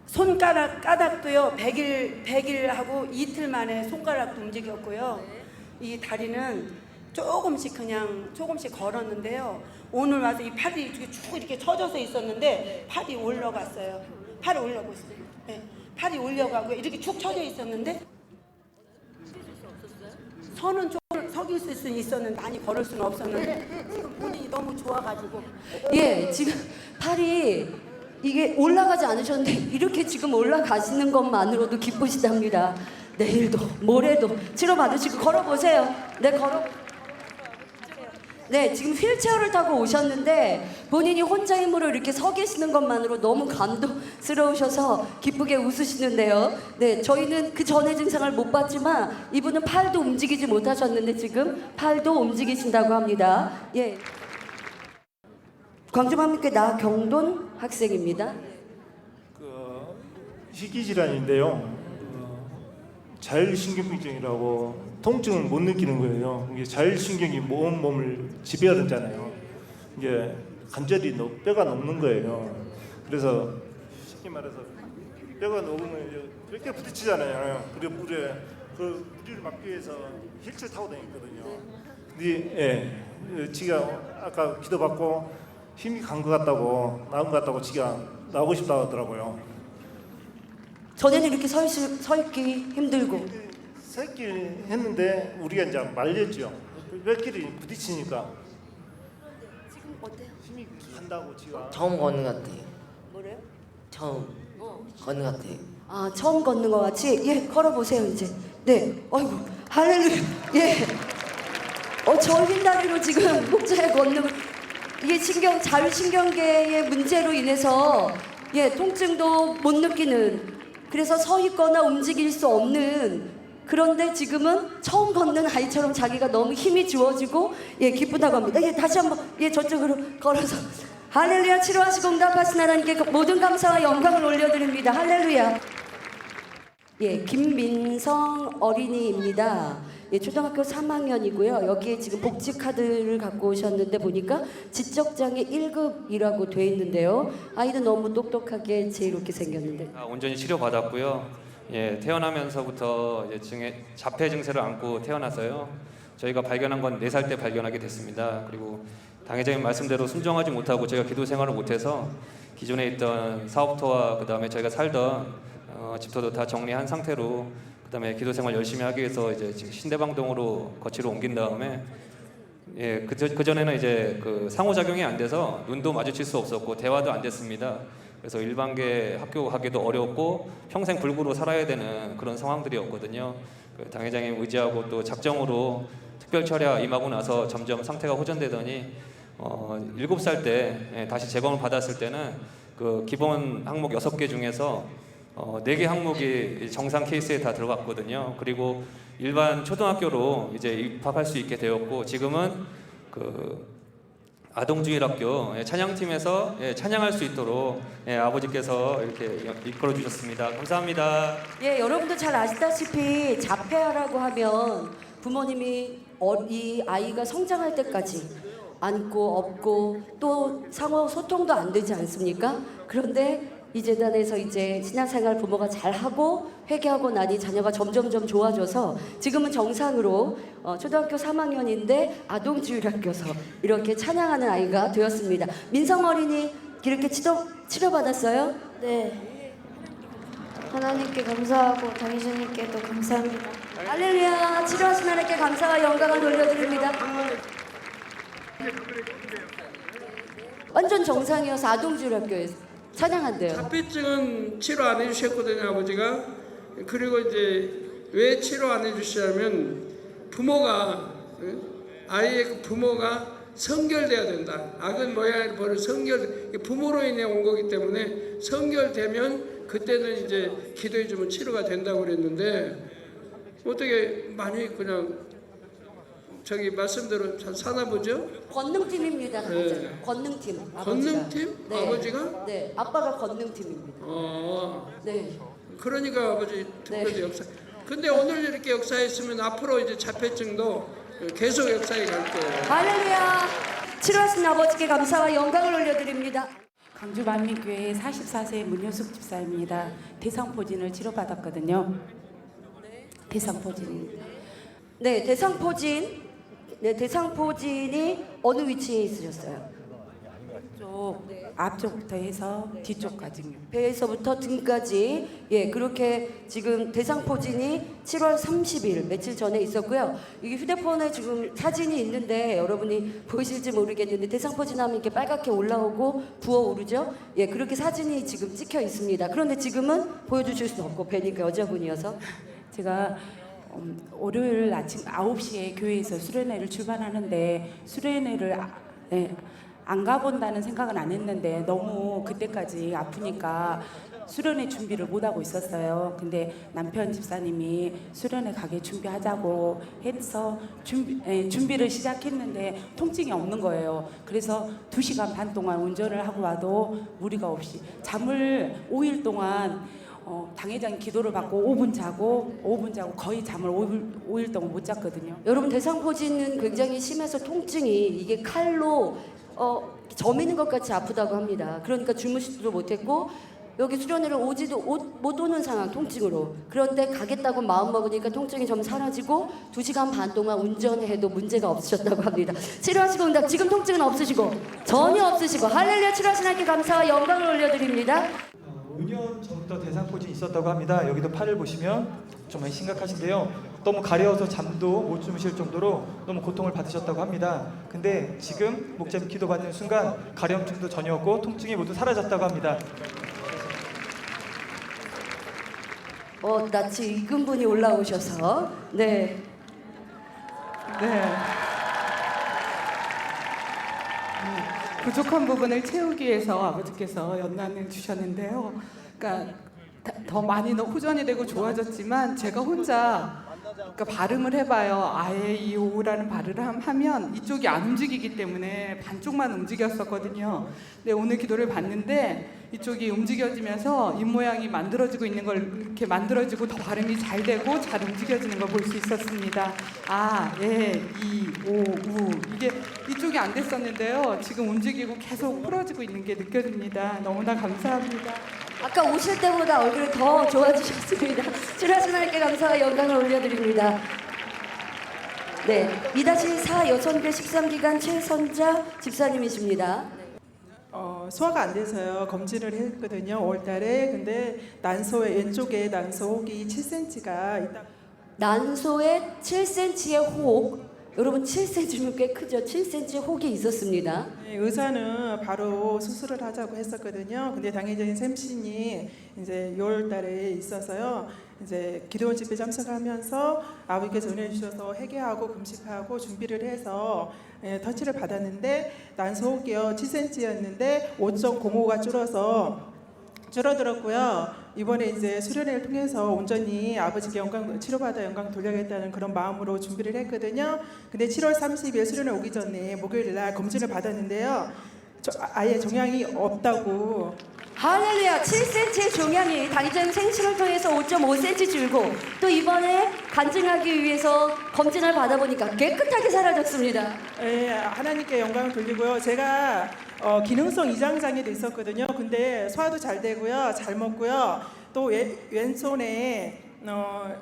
손가락 까닥도요 100일 하고 이틀 만에 손가락도 움직였고요. 이 다리는 조금씩 걸었는데요. 오늘 와서 이 팔이 이렇게 쭉 이렇게 처져서 있었는데 팔이 올라갔어요. 팔이 올라가고 있어요. 네, 팔이 올려가고 이렇게 축 처져 있었는데 서는 조금 서 있을 수는 있었는데 많이 걸을 수는 없었는데 지금 본인이 너무 좋아가지고 예, 지금 팔이 이게 올라가지 않으셨는데 이렇게 지금 올라가시는 것만으로도 기쁘시답니다. 내일도 모레도 치료받으시고 걸어보세요. 네, 네, 지금 휠체어를 타고 오셨는데 본인이 혼자 힘으로 이렇게 서 계시는 것만으로 너무 감동스러우셔서 기쁘게 웃으시는데요. 네, 저희는 그 전의 증상을 못 봤지만 이분은 팔도 움직이지 못하셨는데 지금 팔도 움직이신다고 합니다. 예, 광주만민교회 나경돈 학생입니다. 희귀 질환인데요. 자율신경병증이라고 통증을 못 느끼는 거예요. 이게 자율신경이 온 몸을 지배하잖아요. 이게 관절이 뼈가 녹는 거예요. 그래서 쉽게 말해서 뼈가 녹으면 이렇게 부딪히잖아요. 그리고 무리를 막기 위해서 휠체어 타고 다녔거든요. 근데 지가 아까 기도받고 힘이 간 것 같다고 나은 것 같다고 지가 나오고 싶다고 하더라고요. 전에는 이렇게 서 있기 힘들고 서 있긴 했는데 우리가 이제 말렸죠. 뼈끼리 부딪히니까. 지금 어때요? 힘이 간다고 지가. 처음 걷는 것 같아요. 뭐래요? 처음 걷는 것 같아요. 아, 처음 걷는 것 같이? 예, 걸어보세요 이제. 네, 아이고 할렐루야. 예, 저 흰다리로 지금 목자에 걷는 이게 자율신경계의 문제로 인해서 통증도 못 느끼는, 그래서 서 있거나 움직일 수 없는, 그런데 지금은 처음 걷는 아이처럼 자기가 너무 힘이 주어지고 기쁘다고 합니다. 다시 한번 저쪽으로 걸어서 할렐루야. 치료하시고 응답하신 하나님께 모든 감사와 영광을 올려드립니다. 할렐루야. 김민성 어린이입니다. 초등학교 3학년이고요. 여기에 지금 복지카드를 갖고 오셨는데 보니까 지적장애 1급이라고 돼 있는데요. 아이는 너무 똑똑하게 제이롭게 생겼는데. 온전히 치료받았고요. 태어나면서부터 자폐 증세를 안고 태어나서요. 저희가 발견한 건 4살 때 발견하게 됐습니다. 그리고 당회장님 말씀대로 순종하지 못하고 저희가 기도 생활을 못해서 기존에 있던 사업터와 그다음에 저희가 살던 집터도 다 정리한 상태로 그다음에 기도 생활 열심히 하기 위해서 지금 신대방동으로 거치로 옮긴 다음에 그 전에는 그 상호작용이 안 돼서 눈도 마주칠 수 없었고 대화도 안 됐습니다. 그래서 일반계 학교 가기도 어려웠고 평생 불구로 살아야 되는 그런 상황들이었거든요. 당회장님 의지하고 또 작정으로 특별 철야 임하고 나서 점점 상태가 호전되더니 7살 때 다시 재검을 받았을 때는 그 기본 항목 6개 중에서 4개 항목이 정상 케이스에 다 들어갔거든요. 그리고 일반 초등학교로 이제 입학할 수 있게 되었고, 지금은 그 아동주일학교 찬양팀에서 찬양할 수 있도록 아버지께서 이렇게 이끌어 주셨습니다. 감사합니다. 예, 여러분도 잘 아시다시피 자폐아라고 하면 부모님이 이 아이가 성장할 때까지 안고 업고 또 상호 소통도 안 되지 않습니까? 그런데 이 재단에서 이제 신앙생활 부모가 잘하고 회개하고 나니 자녀가 점점점 좋아져서 지금은 정상으로 초등학교 3학년인데 아동주일학교에서 이렇게 찬양하는 아이가 되었습니다. 민성 어린이 이렇게 치료받았어요? 네. 하나님께 감사하고 당신님께도 감사합니다. 할렐루야. 치료하신 하나님께 감사와 영광을 돌려드립니다. 완전 정상이어서 아동주일학교에서 찬양한대요. 자폐증은 치료 안 해주셨거든요, 아버지가. 그리고 이제 왜 치료 안 해주시냐면 부모가, 아이의 그 부모가 성결돼야 된다. 악은 모양을 버려 부모로 인해 온 거기 때문에 성결되면 그때는 이제 기도해 주면 치료가 된다고 그랬는데, 어떻게 많이 그냥 저기 말씀대로 잘 사나 보죠? 권능팀입니다. 네. 권능팀. 권능팀? 네. 아버지가? 네, 아빠가 권능팀입니다. 네. 그러니까 아버지 특별히 역사. 근데 오늘 이렇게 역사했으면 앞으로 이제 자폐증도 계속 역사에 갈 거예요. 할렐루야. 치료하신 아버지께 감사와 영광을 올려드립니다. 광주 만민교회 44세 문효숙 집사입니다. 대상포진을 치료받았거든요. 대상포진. 네, 대상포진. 네, 대상포진이 어느 위치에 있으셨어요? 앞쪽부터 해서 뒤쪽까지요. 배에서부터 등까지. 예, 그렇게 지금 대상포진이 7월 30일 며칠 전에 있었고요. 이게 휴대폰에 지금 사진이 있는데 여러분이 보이실지 모르겠는데 대상포진 하면 이렇게 빨갛게 올라오고 부어오르죠. 예, 그렇게 사진이 지금 찍혀 있습니다. 그런데 지금은 보여주실 수 없고 배니까 여자분이어서 제가 월요일 아침 9시에 교회에서 수련회를 출발하는데 수련회를 안 가본다는 생각은 안 했는데 너무 그때까지 아프니까 수련회 준비를 못하고 있었어요. 근데 남편 집사님이 수련회 가게 준비하자고 해서 준비를 시작했는데 통증이 없는 거예요. 그래서 2시간 반 동안 운전을 하고 와도 무리가 없이 잠을 5일 동안 당회장 기도를 받고 5분 자고 거의 잠을 5일 동안 못 잤거든요. 여러분 대상포진은 굉장히 심해서 통증이 이게 칼로 저미는 것 같이 아프다고 합니다. 그러니까 주무시지도 못했고 여기 수련회를 못 오는 상황 통증으로. 그런데 가겠다고 마음먹으니까 통증이 좀 사라지고 2시간 반 동안 운전해도 문제가 없으셨다고 합니다. 치료하시고 응답. 지금 통증은 없으시고 전혀 없으시고 할렐루야. 치료하신 하나님께 감사와 영광을 올려드립니다. 5년 전부터 대상포진이 있었다고 합니다. 여기도 팔을 보시면 정말 심각하신데요. 너무 가려워서 잠도 못 주무실 정도로 너무 고통을 받으셨다고 합니다. 근데 지금 목자님 기도받는 순간 가려움증도 전혀 없고 통증이 모두 사라졌다고 합니다. 낯이 익은 분이 올라오셔서 네. 부족한 부분을 채우기 위해서 아버지께서 연단을 주셨는데요. 그러니까 더 많이 호전이 되고 좋아졌지만 제가 혼자 발음을 해봐요. 아에이오라는 발음을 하면 이쪽이 안 움직이기 때문에 반쪽만 움직였었거든요. 근데 오늘 기도를 봤는데 이쪽이 움직여지면서 입 모양이 만들어지고 있는 걸 이렇게 만들어지고 더 발음이 잘 되고 잘 움직여지는 걸 볼 수 있었습니다. 아, 예, 이, 오, 우 이게 이쪽이 안 됐었는데요. 지금 움직이고 계속 풀어지고 있는 게 느껴집니다. 너무나 감사합니다. 아까 오실 때보다 얼굴이 더 좋아지셨습니다. 치료하신 하나님께 감사와 영광을 올려드립니다. 네, 2-4 여성교회 13기간 최선자 집사님이십니다. 소화가 안 돼서요. 검진을 했거든요. 5월달에. 근데 난소의 왼쪽에 난소혹이 7cm가 있다. 난소에 7cm의 혹. 여러분 7cm면 꽤 크죠. 7cm의 혹이 있었습니다. 네, 의사는 바로 수술을 하자고 했었거든요. 근데 당회적인 샘신이 이제 6월달에 있어서요. 이제 기도원 집회 참석하면서 아버지께서 은혜 주셔서 회개하고 금식하고 준비를 해서 터치를 받았는데 난소호흡기요 7cm였는데 5.05가 줄어들었고요. 이번에 이제 수련회를 통해서 온전히 아버지께 영광 치료받아 영광 돌려야겠다는 그런 마음으로 준비를 했거든요. 근데 7월 30일 수련회 오기 전에 목요일 날 검진을 받았는데요. 아예 종양이 없다고. 할렐루야. 7cm의 종양이 당장 생수를 통해서 5.5cm 줄고 또 이번에 간증하기 위해서 검진을 받아보니까 깨끗하게 사라졌습니다. 예, 하나님께 영광을 돌리고요. 제가 기능성 이장장애도 있었거든요. 근데 소화도 잘 되고요, 잘 먹고요. 또 왼손에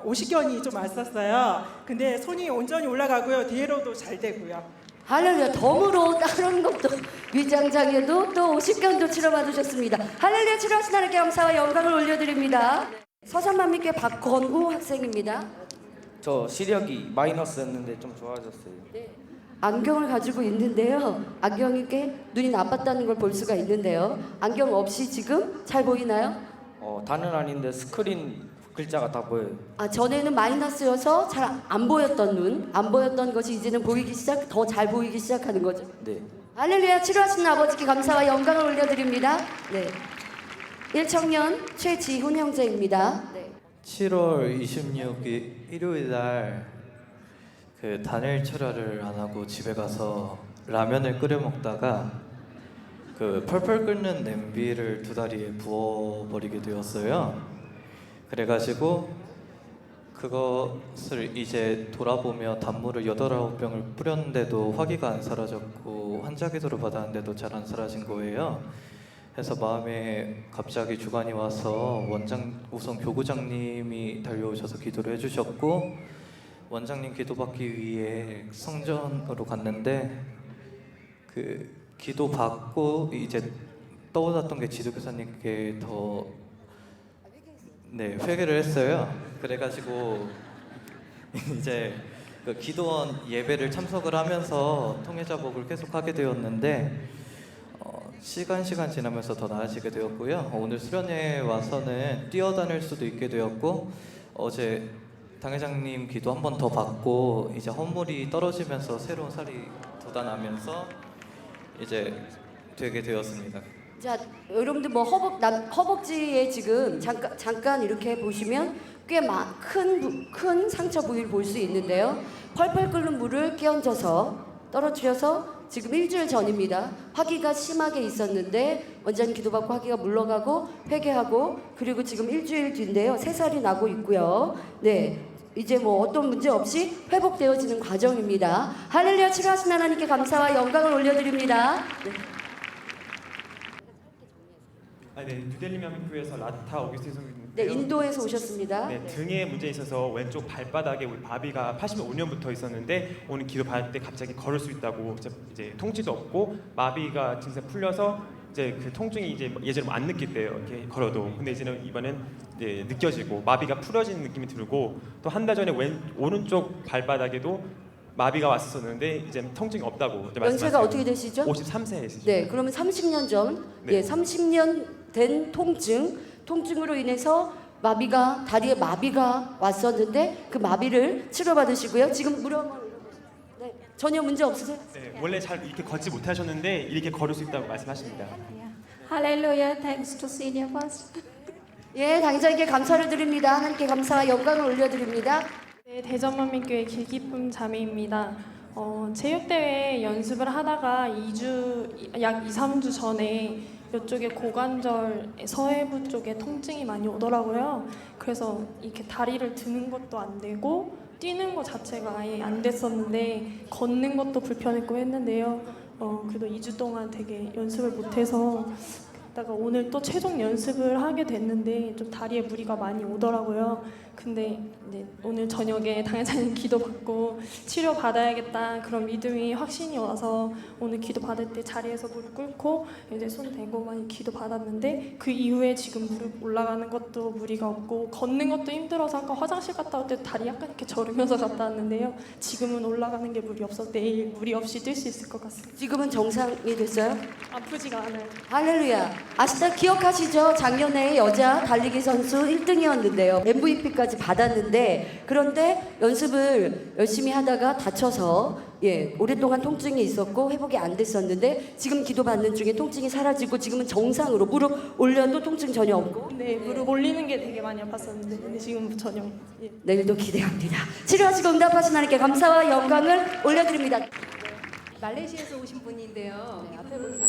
오십견이 좀 왔었어요. 근데 손이 온전히 올라가고요, 뒤로도 잘 되고요. 할렐루야. 덤으로 다른 것도 위장장애도 또 오십견도 치료받으셨습니다. 할렐루야. 치료하신 하나님께 감사와 영광을 올려드립니다. 서산만민교회 박건우 학생입니다. 저 시력이 마이너스였는데 좀 좋아졌어요. 안경을 가지고 있는데요. 안경이 꽤 눈이 나빴다는 걸 볼 수가 있는데요. 안경 없이 지금 잘 보이나요? 다는 아닌데 스크린 글자가 다 보여요. 아, 전에는 마이너스여서 잘 안 보였던 눈, 안 보였던 것이 이제는 더 잘 보이기 시작하는 거죠. 네. 할렐루야. 치료하시는 아버지께 감사와 영광을 올려드립니다. 네. 1청년 최지훈 형제입니다. 네. 7월 26일 일요일 날 그 단일 철야를 안 하고 집에 가서 라면을 끓여 먹다가 그 펄펄 끓는 냄비를 두 다리에 부어버리게 되었어요. 그래가지고 그것을 이제 돌아보며 단물을 8, 9병을 뿌렸는데도 화기가 안 사라졌고 환자기도를 받았는데도 잘 안 사라진 거예요. 그래서 마음에 갑자기 주관이 와서 우선 교구장님이 달려오셔서 기도를 해주셨고 원장님 기도받기 위해 성전으로 갔는데 그 기도 받고 이제 떠올랐던 게 지도교사님께 더 회개를 했어요. 그래가지고 이제 그 기도원 예배를 참석을 하면서 통해자복을 계속 하게 되었는데 시간 지나면서 더 나아지게 되었고요. 오늘 수련회에 와서는 뛰어다닐 수도 있게 되었고 어제 당회장님 기도 한 번 더 받고 이제 헛물이 떨어지면서 새로운 살이 돋아나면서 이제 되게 되었습니다. 자, 여러분들 뭐 허벅지에 지금 잠깐 이렇게 보시면 꽤 큰 상처 부위를 볼 수 있는데요. 펄펄 끓는 물을 끼얹어서 떨어뜨려서 지금 일주일 전입니다. 화기가 심하게 있었는데 원장님 기도받고 화기가 물러가고 회개하고 그리고 지금 일주일 뒤인데요. 3살이 나고 있고요. 네. 이제 뭐 어떤 문제 없이 회복되어지는 과정입니다. 할렐루야. 치료하신 하나님께 감사와 영광을 올려드립니다. 네. 뉴델리 명교회에서 라타 오기스틴 성교인데요. 네, 인도에서 오셨습니다. 네, 등에 문제 있어서 왼쪽 발바닥에 우리 마비가 85년부터 있었는데 오늘 기도 받을 때 갑자기 걸을 수 있다고 이제 통증도 없고 마비가 증세 풀려서 이제 그 통증이 이제 예전에 안 느낄 때요. 이렇게 걸어도. 근데 이제는 이번엔 이제 느껴지고 마비가 풀어지는 느낌이 들고 또 한 달 전에 오른쪽 발바닥에도 마비가 왔었는데 이제 통증이 없다고 이제 연세가 어떻게 되시죠? 53세이시죠. 네, 그러면 30년 전, 네. 30년 된 통증으로 인해서 다리에 마비가 왔었는데 그 마비를 치료받으시고요. 지금 네, 전혀 문제 없으세요? 네, 원래 잘 이렇게 걷지 못하셨는데 이렇게 걸을 수 있다고 말씀하십니다. Hallelujah. Thanks to senior pastor. 예, 당장에게 감사를 드립니다. 하나님께 감사와 영광을 올려드립니다. 네, 대전만민교회 길기쁨 자매입니다. 체육대회 연습을 하다가 약 2, 3주 전에 이쪽에 고관절 서해부 쪽에 통증이 많이 오더라고요. 그래서 이렇게 다리를 드는 것도 안 되고 뛰는 것 자체가 아예 안 됐었는데 걷는 것도 불편했고 했는데요. 그래도 2주 동안 되게 연습을 못해서 그러다가 오늘 또 최종 연습을 하게 됐는데 좀 다리에 무리가 많이 오더라고요. 근데 이제 오늘 저녁에 당회장님 기도받고 치료 받아야겠다 그런 믿음이 확신이 와서 오늘 기도 받을 때 자리에서 무릎 꿇고 이제 손 대고 많이 기도 받았는데 그 이후에 지금 무릎 올라가는 것도 무리가 없고 걷는 것도 힘들어서 아까 화장실 갔다 올 때 다리 약간 이렇게 저르면서 갔다 왔는데요. 지금은 올라가는 게 무리 없어서 내일 무리 없이 뛸 수 있을 것 같습니다. 지금은 정상이 됐어요? 아프지가 않아요. 할렐루야. 기억하시죠? 작년에 여자 달리기 선수 1등이었는데요. MVP까지 진단까지 받았는데 그런데 연습을 열심히 하다가 다쳐서 오랫동안 통증이 있었고 회복이 안 됐었는데 지금 기도받는 중에 통증이 사라지고 지금은 정상으로 무릎 올려도 통증 전혀 없고 네, 무릎 올리는 게 되게 많이 아팠었는데 근데 지금 전혀. 예. 내일도 기대합니다. 치료하시고 응답하신 하나님께 감사와 영광을 올려드립니다. 말레이시아에서 오신 분인데요. 앞에 보니까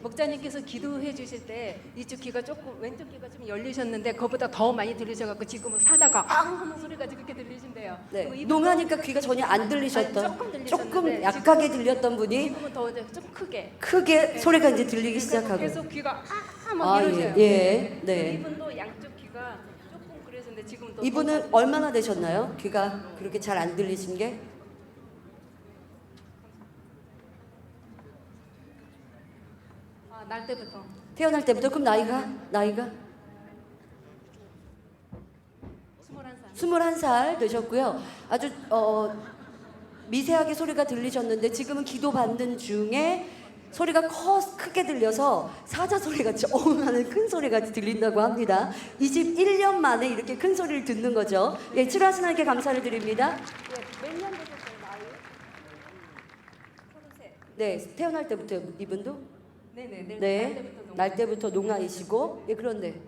목사님께서 기도해 주실 때 이쪽 귀가 조금 왼쪽 귀가 좀 열리셨는데 그보다 더 많이 들리셔갖고 지금은 사다가 앙 하는 소리가 그렇게 들리신대요. 네, 농하니까 귀가 전혀 안 들리셨던 조금 들리셨는데 조금 약하게 들렸던 분이 지금은 더 이제 좀 크게 크게 소리가 이제 들리기 시작하고 계속 귀가 막 이러셔요. 네. 이분도 양쪽 귀가 조금 그러셨는데 지금은 더 이분은 얼마나 되셨나요? 귀가 그렇게 잘 안 들리신 게? 날 때부터. 태어날 때부터. 그럼 나이가 21살 되셨고요. 아주 미세하게 소리가 들리셨는데 지금은 기도 받는 중에 소리가 크게 들려서 사자 소리같이 하는 큰 소리같이 들린다고 합니다. 21년 만에 이렇게 큰 소리를 듣는 거죠. 예, 치료하신 하나님께 감사를 드립니다. 몇 년 되셨어요, 나이? 33. 네, 태어날 때부터 이분도? 네, 날 때부터 농아이시고. 예, 그런데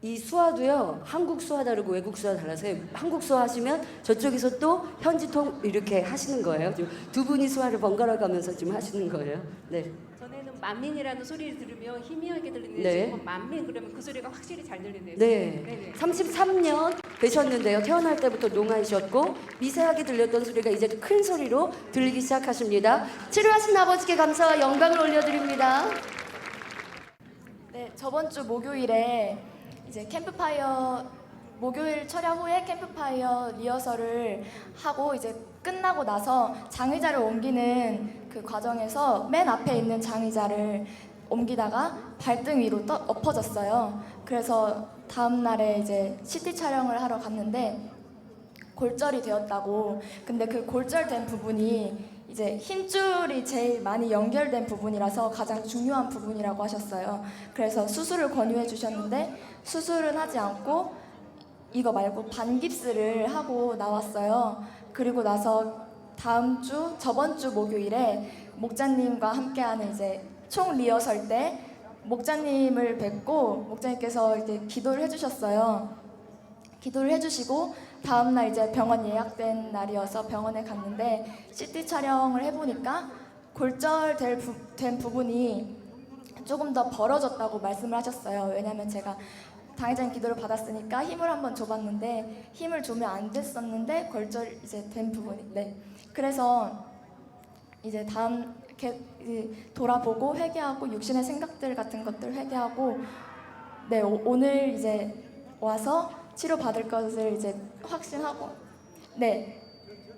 이 수화도요, 한국 수화 다르고 외국 수화 달라서요. 한국 수화 하시면 저쪽에서 또 현지통 이렇게 하시는 거예요. 지금 두 분이 수화를 번갈아 가면서 지금 하시는 거예요. 네. 전에는 만민이라는 소리를 들으면 희미하게 들리는데 네. 지금 만민 그러면 그 소리가 확실히 잘 들리네요. 네. 33년 되셨는데요. 태어날 때부터 농아이셨고 미세하게 들렸던 소리가 이제 큰 소리로 들리기 시작하십니다. 치료하신 아버지께 감사와 영광을 올려드립니다. 네, 저번 주 목요일에 이제 캠프파이어 목요일 철야 후에 캠프파이어 리허설을 하고 이제 끝나고 나서 장의자를 옮기는 그 과정에서 맨 앞에 있는 장의자를 옮기다가 발등 위로 엎어졌어요. 그래서 다음 날에 이제 CT 촬영을 하러 갔는데 골절이 되었다고. 근데 그 골절된 부분이 이제 힘줄이 제일 많이 연결된 부분이라서 가장 중요한 부분이라고 하셨어요. 그래서 수술을 권유해 주셨는데 수술은 하지 않고 이거 말고 반깁스를 하고 나왔어요. 그리고 나서 저번 주 목요일에 목자님과 함께하는 이제 총 리허설 때 목자님을 뵙고 목자님께서 이제 기도를 해주셨어요. 기도를 해주시고 다음날 이제 병원 예약된 날이어서 병원에 갔는데 CT 촬영을 해보니까 골절된 부분이 조금 더 벌어졌다고 말씀을 하셨어요. 왜냐면 제가 당회자님 기도를 받았으니까 힘을 한번 줘봤는데 힘을 주면 안 됐었는데 골절 이제 된 부분이 그래서 이제 다음 이렇게 돌아보고 회개하고 육신의 생각들 같은 것들 회개하고 오늘 이제 와서 치료 받을 것을 이제 확신하고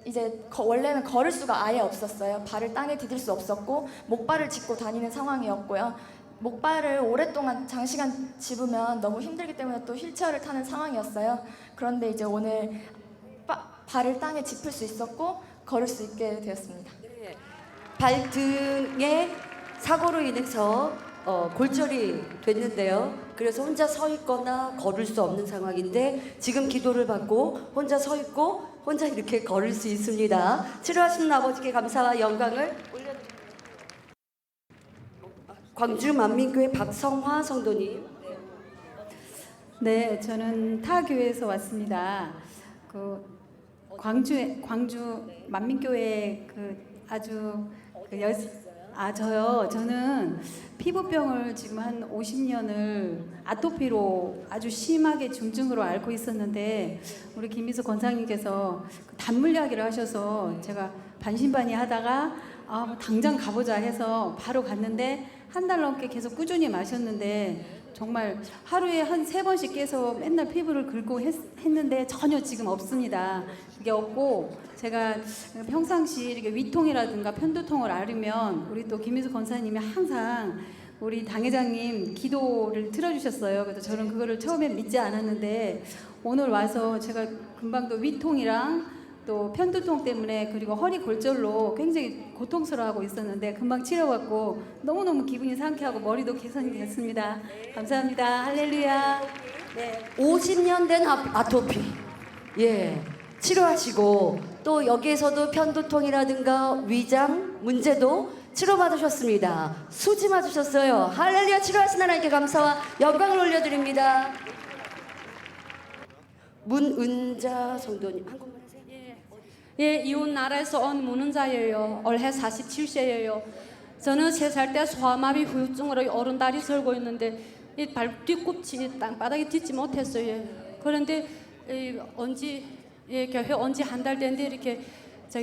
이제 원래는 걸을 수가 아예 없었어요. 발을 땅에 디딜 수 없었고 목발을 짚고 다니는 상황이었고요. 목발을 오랫동안 장시간 짚으면 너무 힘들기 때문에 또 휠체어를 타는 상황이었어요. 그런데 이제 오늘 발을 땅에 짚을 수 있었고 걸을 수 있게 되었습니다. 발등에 사고로 인해서 골절이 됐는데요. 그래서 혼자 서 있거나 걸을 수 없는 상황인데 지금 기도를 받고 혼자 서 있고 혼자 이렇게 걸을 수 있습니다. 치료하시는 아버지께 감사와 영광을 올려드립니다. 광주 만민교회 박성화 성도님. 네, 저는 타 교회에서 왔습니다. 광주 만민교회 저는 피부병을 지금 한 50년을 아토피로 아주 심하게 중증으로 앓고 있었는데 우리 김미수 권사님께서 단물 이야기를 하셔서 제가 반신반의하다가 당장 가보자 해서 바로 갔는데 한 달 넘게 계속 꾸준히 마셨는데 정말 하루에 한 3번씩 깨서 맨날 피부를 긁고 했는데 전혀 지금 없습니다. 그게 없고 제가 평상시 이렇게 위통이라든가 편두통을 앓으면 우리 또 김미수 권사님이 항상 우리 당회장님 기도를 틀어주셨어요. 그래서 저는 그거를 처음에 믿지 않았는데 오늘 와서 제가 금방 또 위통이랑 또 편두통 때문에 그리고 허리 골절로 굉장히 고통스러워하고 있었는데 금방 치료받고 너무너무 기분이 상쾌하고 머리도 개선이 됐습니다. 감사합니다. 할렐루야. 네, 50년 된 아토피. 예. 치료하시고 또 여기에서도 편두통이라든가 위장 문제도 치료받으셨습니다. 수지 맞으셨어요. 할렐루야. 치료하신 하나님께 감사와 영광을 올려드립니다. 문은자 성도님 한국말 하세요. 예, 이웃 나라에서 온 문은자예요. 올해 47세예요. 저는 3살 때 소아마비 후유증으로 오른다리 설고 있는데 이 발 뒤꿈치 땅바닥에 딛지 못했어요. 그런데 교회 온 지 한 달 됐는데 이렇게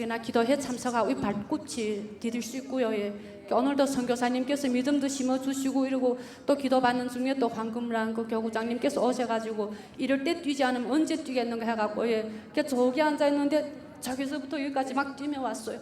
나 기도회 참석하고 이 발꿈치 디딜 수 있고요. 예. 오늘도 선교사님께서 믿음도 심어주시고 이러고 또 기도받는 중에 또 황금랑 그 교구장님께서 오셔가지고 이럴 때 뛰지 않으면 언제 뛰겠는가 해갖고 예. 저기 앉아있는데 저기서부터 여기까지 막 뛰며 왔어요.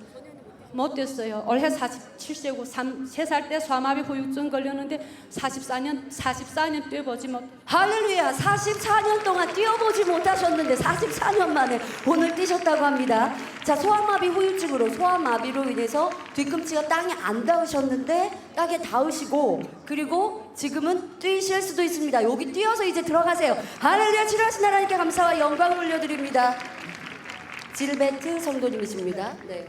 못 됐어요. 올해 47세고 3살 때 소아마비 후유증 걸렸는데 44년 뛰어보지 못. 할렐루야. 44년 동안 뛰어보지 못하셨는데 44년 만에 오늘 뛰셨다고 합니다. 자, 소아마비 후유증으로 소아마비로 인해서 뒤꿈치가 땅에 안 닿으셨는데 땅에 닿으시고 그리고 지금은 뛰실 수도 있습니다. 여기 뛰어서 이제 들어가세요. 할렐루야. 치료하신 하나님께 감사와 영광을 올려드립니다. 질베트 성도님이십니다. 네.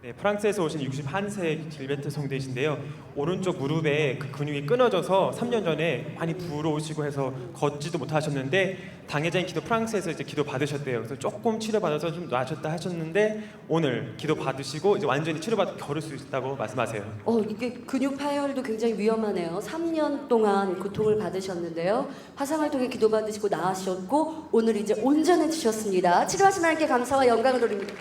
네, 프랑스에서 오신 61세 질베트 성도이신데요. 오른쪽 무릎에 그 근육이 끊어져서 3년 전에 많이 부러우시고 해서 걷지도 못하셨는데 당회자인 기도 프랑스에서 이제 기도 받으셨대요. 그래서 조금 치료받아서 좀 나아졌다 하셨는데 오늘 기도 받으시고 이제 완전히 치료받아 걸을 수 있다고 말씀하세요. 이게 근육 파열도 굉장히 위험하네요. 3년 동안 고통을 받으셨는데요. 화상을 통해 기도 받으시고 나으셨고 오늘 이제 온전해지셨습니다. 치료하신 하나님께 감사와 영광을 돌립니다.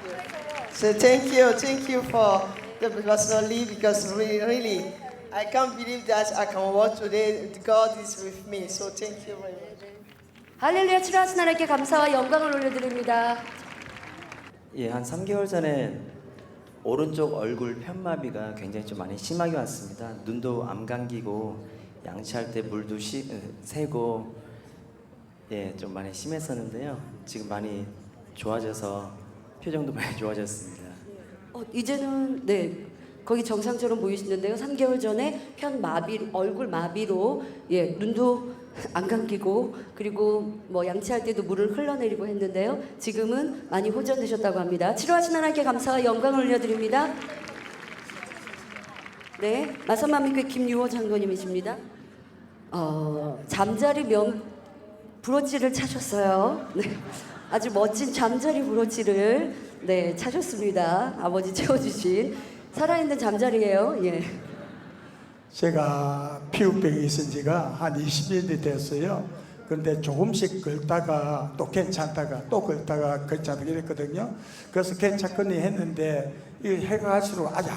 So thank you for the Pastor Lee because really I can't believe that I can walk today. God is with me. So thank you very much. 할렐루야. 치료하신 하나님께 감사와 영광을 올려드립니다. 예, 한 3개월 전에 오른쪽 얼굴 편마비가 굉장히 좀 많이 심하게 왔습니다. 눈도 암 감기고 양치할 때 물도 새고 예, 좀 많이 심했었는데요. 지금 많이 좋아져서 표정도 많이 좋아졌습니다. 이제는 네 거기 정상처럼 보이시는데요. 3개월 전에 편마비, 얼굴 마비로 예 눈도 안 감기고 그리고 뭐 양치할 때도 물을 흘러내리고 했는데요. 지금은 많이 호전되셨다고 합니다. 치료하신 하나님께 감사와 영광을 올려드립니다. 네, 마선만미교회 김유호 장로님이십니다. 잠자리 브로치를 차셨어요. 네. 아주 멋진 잠자리 브로치를 네 차셨습니다. 아버지 채워주신 살아있는 잠자리예요. 예. 제가 피부병이 있은 지가 한 20년이 됐어요. 그런데 조금씩 긁다가 또 괜찮다가 또 긁다가 괜찮다가 이랬거든요. 그래서 괜찮거니 했는데 이 해가 갈수록 아직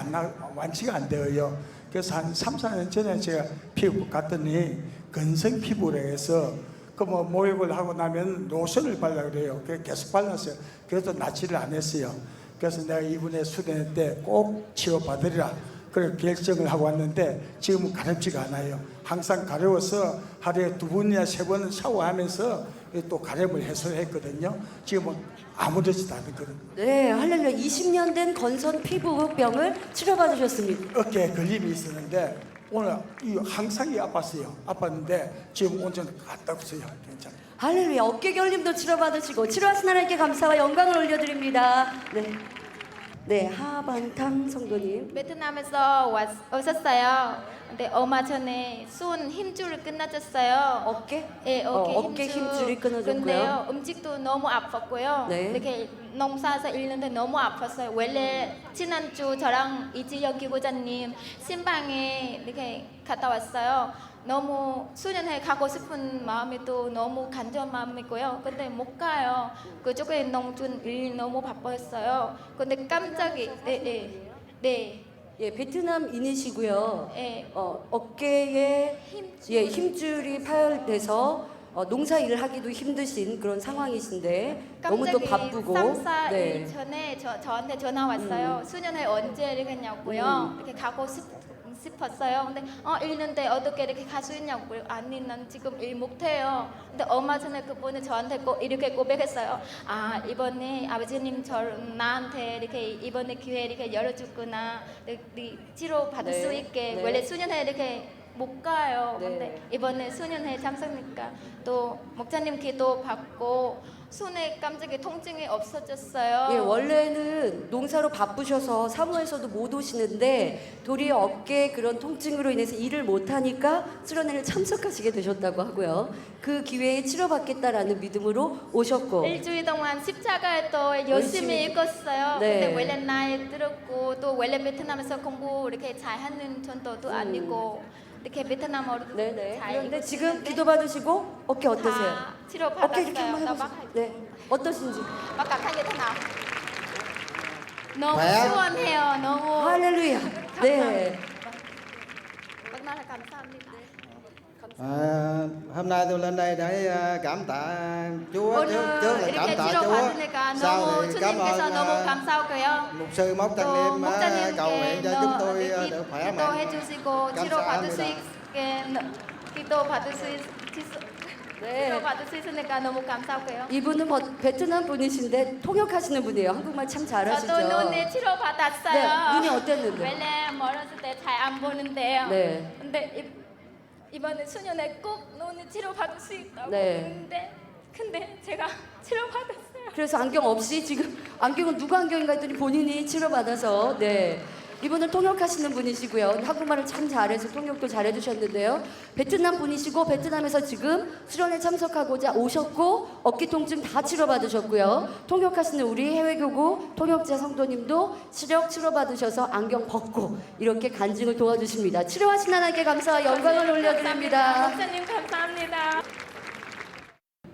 완치가 안 돼요. 그래서 한 3, 4년 전에 제가 피부 갔더니 건성 피부라 해서 모욕을 하고 나면 로션을 발라 그래요. 그래서 계속 발랐어요. 그래서 낫지를 안 했어요. 그래서 내가 이번에 수련회 때 꼭 치료받으리라 그렇게 결정을 하고 왔는데 지금은 가렵지가 않아요. 항상 가려워서 하루에 2번이나 3번은 샤워하면서 또 가렵을 해소했거든요. 지금은 아무렇지도 않거든요. 네, 할렐루야. 20년 된 건선 피부병을 치료받으셨습니다. 어깨에 걸림이 있었는데 오늘 항상 아팠는데 지금 온전히 갔다 왔어요. 괜찮아요. 할렐루야. 어깨 결림도 치료받으시고 치료하신 하나님께 감사와 영광을 올려드립니다. 네, 하반탕 성도님. 베트남에서 오셨어요. 근데 얼마 전에 손 힘줄이 끊어졌어요. 어깨? 네, 어깨 힘줄이 끊어졌고요. 근데요, 음식도 너무 아팠고요. 네. 이렇게 농사에서 일는데 너무 아팠어요. 원래 지난주 저랑 이지영 기부자님 신방에 이렇게 갔다 왔어요. 너무 수련회 가고 싶은 마음이 또 너무 간절한 마음이고요. 근데 못 가요. 그쪽에 농촌 일 너무 바빴어요. 근데 깜짝이 네. 예, 베트남인이시고요. 네. 어깨에 힘줄이 파열돼서 농사 일을 하기도 힘드신 그런 상황이신데 너무 또 바쁘고 3, 4일 전에 저한테 전화 왔어요. 수련회 언제 이렇게 했냐고요. 이렇게 가고 싶었어요. 근데 읽는데 어떻게 이렇게 갈 수 있냐고. 아니 난 지금 일 못해요. 근데 얼마 전에 그분이 저한테 이렇게 고백했어요. 아 이번에 아버지님 나한테 이렇게 이번에 기회 이렇게 열어줬구나. 치료 받을 네. 수 있게. 네. 원래 수련회 이렇게 못 가요. 네. 근데 이번에 수련회 참석하니까 또 목사님 기도 받고 손에 깜짝이 통증이 없어졌어요. 예, 원래는 농사로 바쁘셔서 사무에서도 못 오시는데 도리어 어깨 그런 통증으로 인해서 일을 못 하니까 수련회를 참석하시게 되셨다고 하고요. 그 기회에 치료받겠다라는 믿음으로 오셨고 일주일 동안 십자가에 또 열심히 읽었어요. 네. 근데 원래 나이 들었고 또 원래 베트남에서 공부 이렇게 잘하는 정도도 아니고 이렇게 베트남어로 네네. 잘 그런데 읽고 지금 있는데 기도 받으시고 어깨 어떠세요? 다 치료 어깨 이렇게 받았어요. 한번 해보세요. 네, 어떠신지. Và cảm thấy như thế nào? 너무 khỏe. 시원해요. 너무 할렐루야. 네. Bác nói là 감사합니다. Hôm nay tôi lên đây để cảm tạ Chúa 오늘 trước là cảm 이렇게 tạ 치료 Chúa. 받으니까 Sau 너무 thì cảm 주님께서 ơn 너무 감사하고요. mục sư Móc Trang 또 Liêm cầu nguyện 목사님께 cho chúng tôi được khỏe mạnh. 기도해 주시고 치료 받을 수 있게 기도 받을 수 치료 받을 수 있으니까 너무 감사하고요. 이분은 베트남 분이신데 통역하시는 분이에요. 한국말 참 잘하시죠. 저도 눈에 치료 받았어요. 네, 눈이 어땠는데? 원래 멀었을 때 잘 안 보는데요. 네. 근데 이번에 수련회 꼭 눈에 치료 받을 수 있다고 네. 근데 제가 치료 받았어요. 그래서 안경 없이 지금 안경은 누구 안경인가 했더니 본인이 치료받아서 네. 이분은 통역하시는 분이시고요. 한국말을 참 잘해서 통역도 잘해주셨는데요. 베트남 분이시고 베트남에서 지금 수련회 참석하고자 오셨고 어깨 통증 다 치료받으셨고요. 통역하시는 우리 해외교구 통역자 성도님도 시력 치료받으셔서 안경 벗고 이렇게 간증을 도와주십니다. 치료하신 하나님께 감사와 영광을 올려드립니다. 목사님 감사합니다.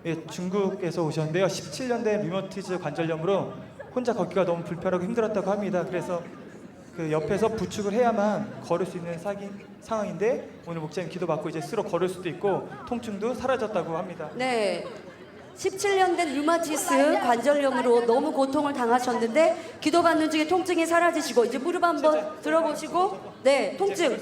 예, 중국에서 오셨는데요. 17년 된 류머티즈 관절염으로 혼자 걷기가 너무 불편하고 힘들었다고 합니다. 그래서 그 옆에서 부축을 해야만 걸을 수 있는 상황인데 오늘 목사님 기도받고 이제 스스로 걸을 수도 있고 통증도 사라졌다고 합니다. 네. 17년 된 류마티스 관절염으로 너무 고통을 당하셨는데 기도받는 중에 통증이 사라지시고 이제 무릎 한번 들어보시고 네, 통증.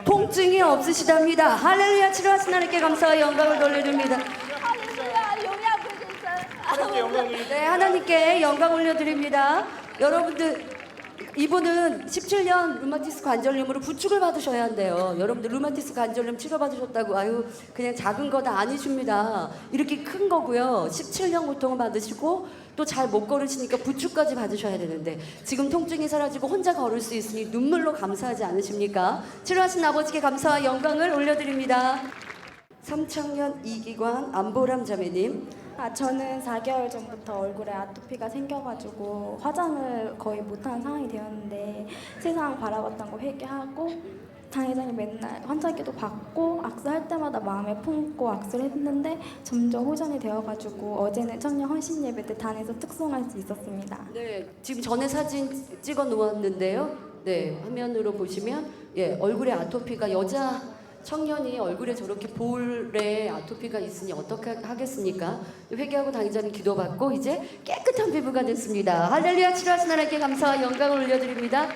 통증이 없으시답니다. 할렐루야. 치료하신 하나님께 감사와 영광을 돌려드립니다. 네, 하나님께 영광 올려드립니다. 여러분들 이분은 17년 류마티스 관절염으로 부축을 받으셔야 한대요. 여러분들 류마티스 관절염 치료받으셨다고 아유 그냥 작은 거 다 아니십니다. 이렇게 큰 거고요. 17년 고통을 받으시고 또 잘 못 걸으시니까 부축까지 받으셔야 되는데 지금 통증이 사라지고 혼자 걸을 수 있으니 눈물로 감사하지 않으십니까? 치료하신 아버지께 감사와 영광을 올려드립니다. 삼창년 이기관 안보람 자매님. 저는 4개월 전부터 얼굴에 아토피가 생겨가지고 화장을 거의 못하는 상황이 되었는데 세상 바라봤던 거 회개하고 당회장님 맨날 환자기도 받고 악수할 때마다 마음에 품고 악수를 했는데 점점 호전이 되어가지고 어제는 청년 헌신 예배 때 단에서 특송할 수 있었습니다. 네, 지금 전에 사진 찍어 놓았는데요. 네, 화면으로 보시면 예, 얼굴에 아토피가 여자 청년이 얼굴에 저렇게 볼에 아토피가 있으니 어떻게 하겠습니까? 회개하고 당의자는 기도받고 이제 깨끗한 피부가 됐습니다. 할렐루야. 치료하신 하나님께 감사와 영광을 올려드립니다.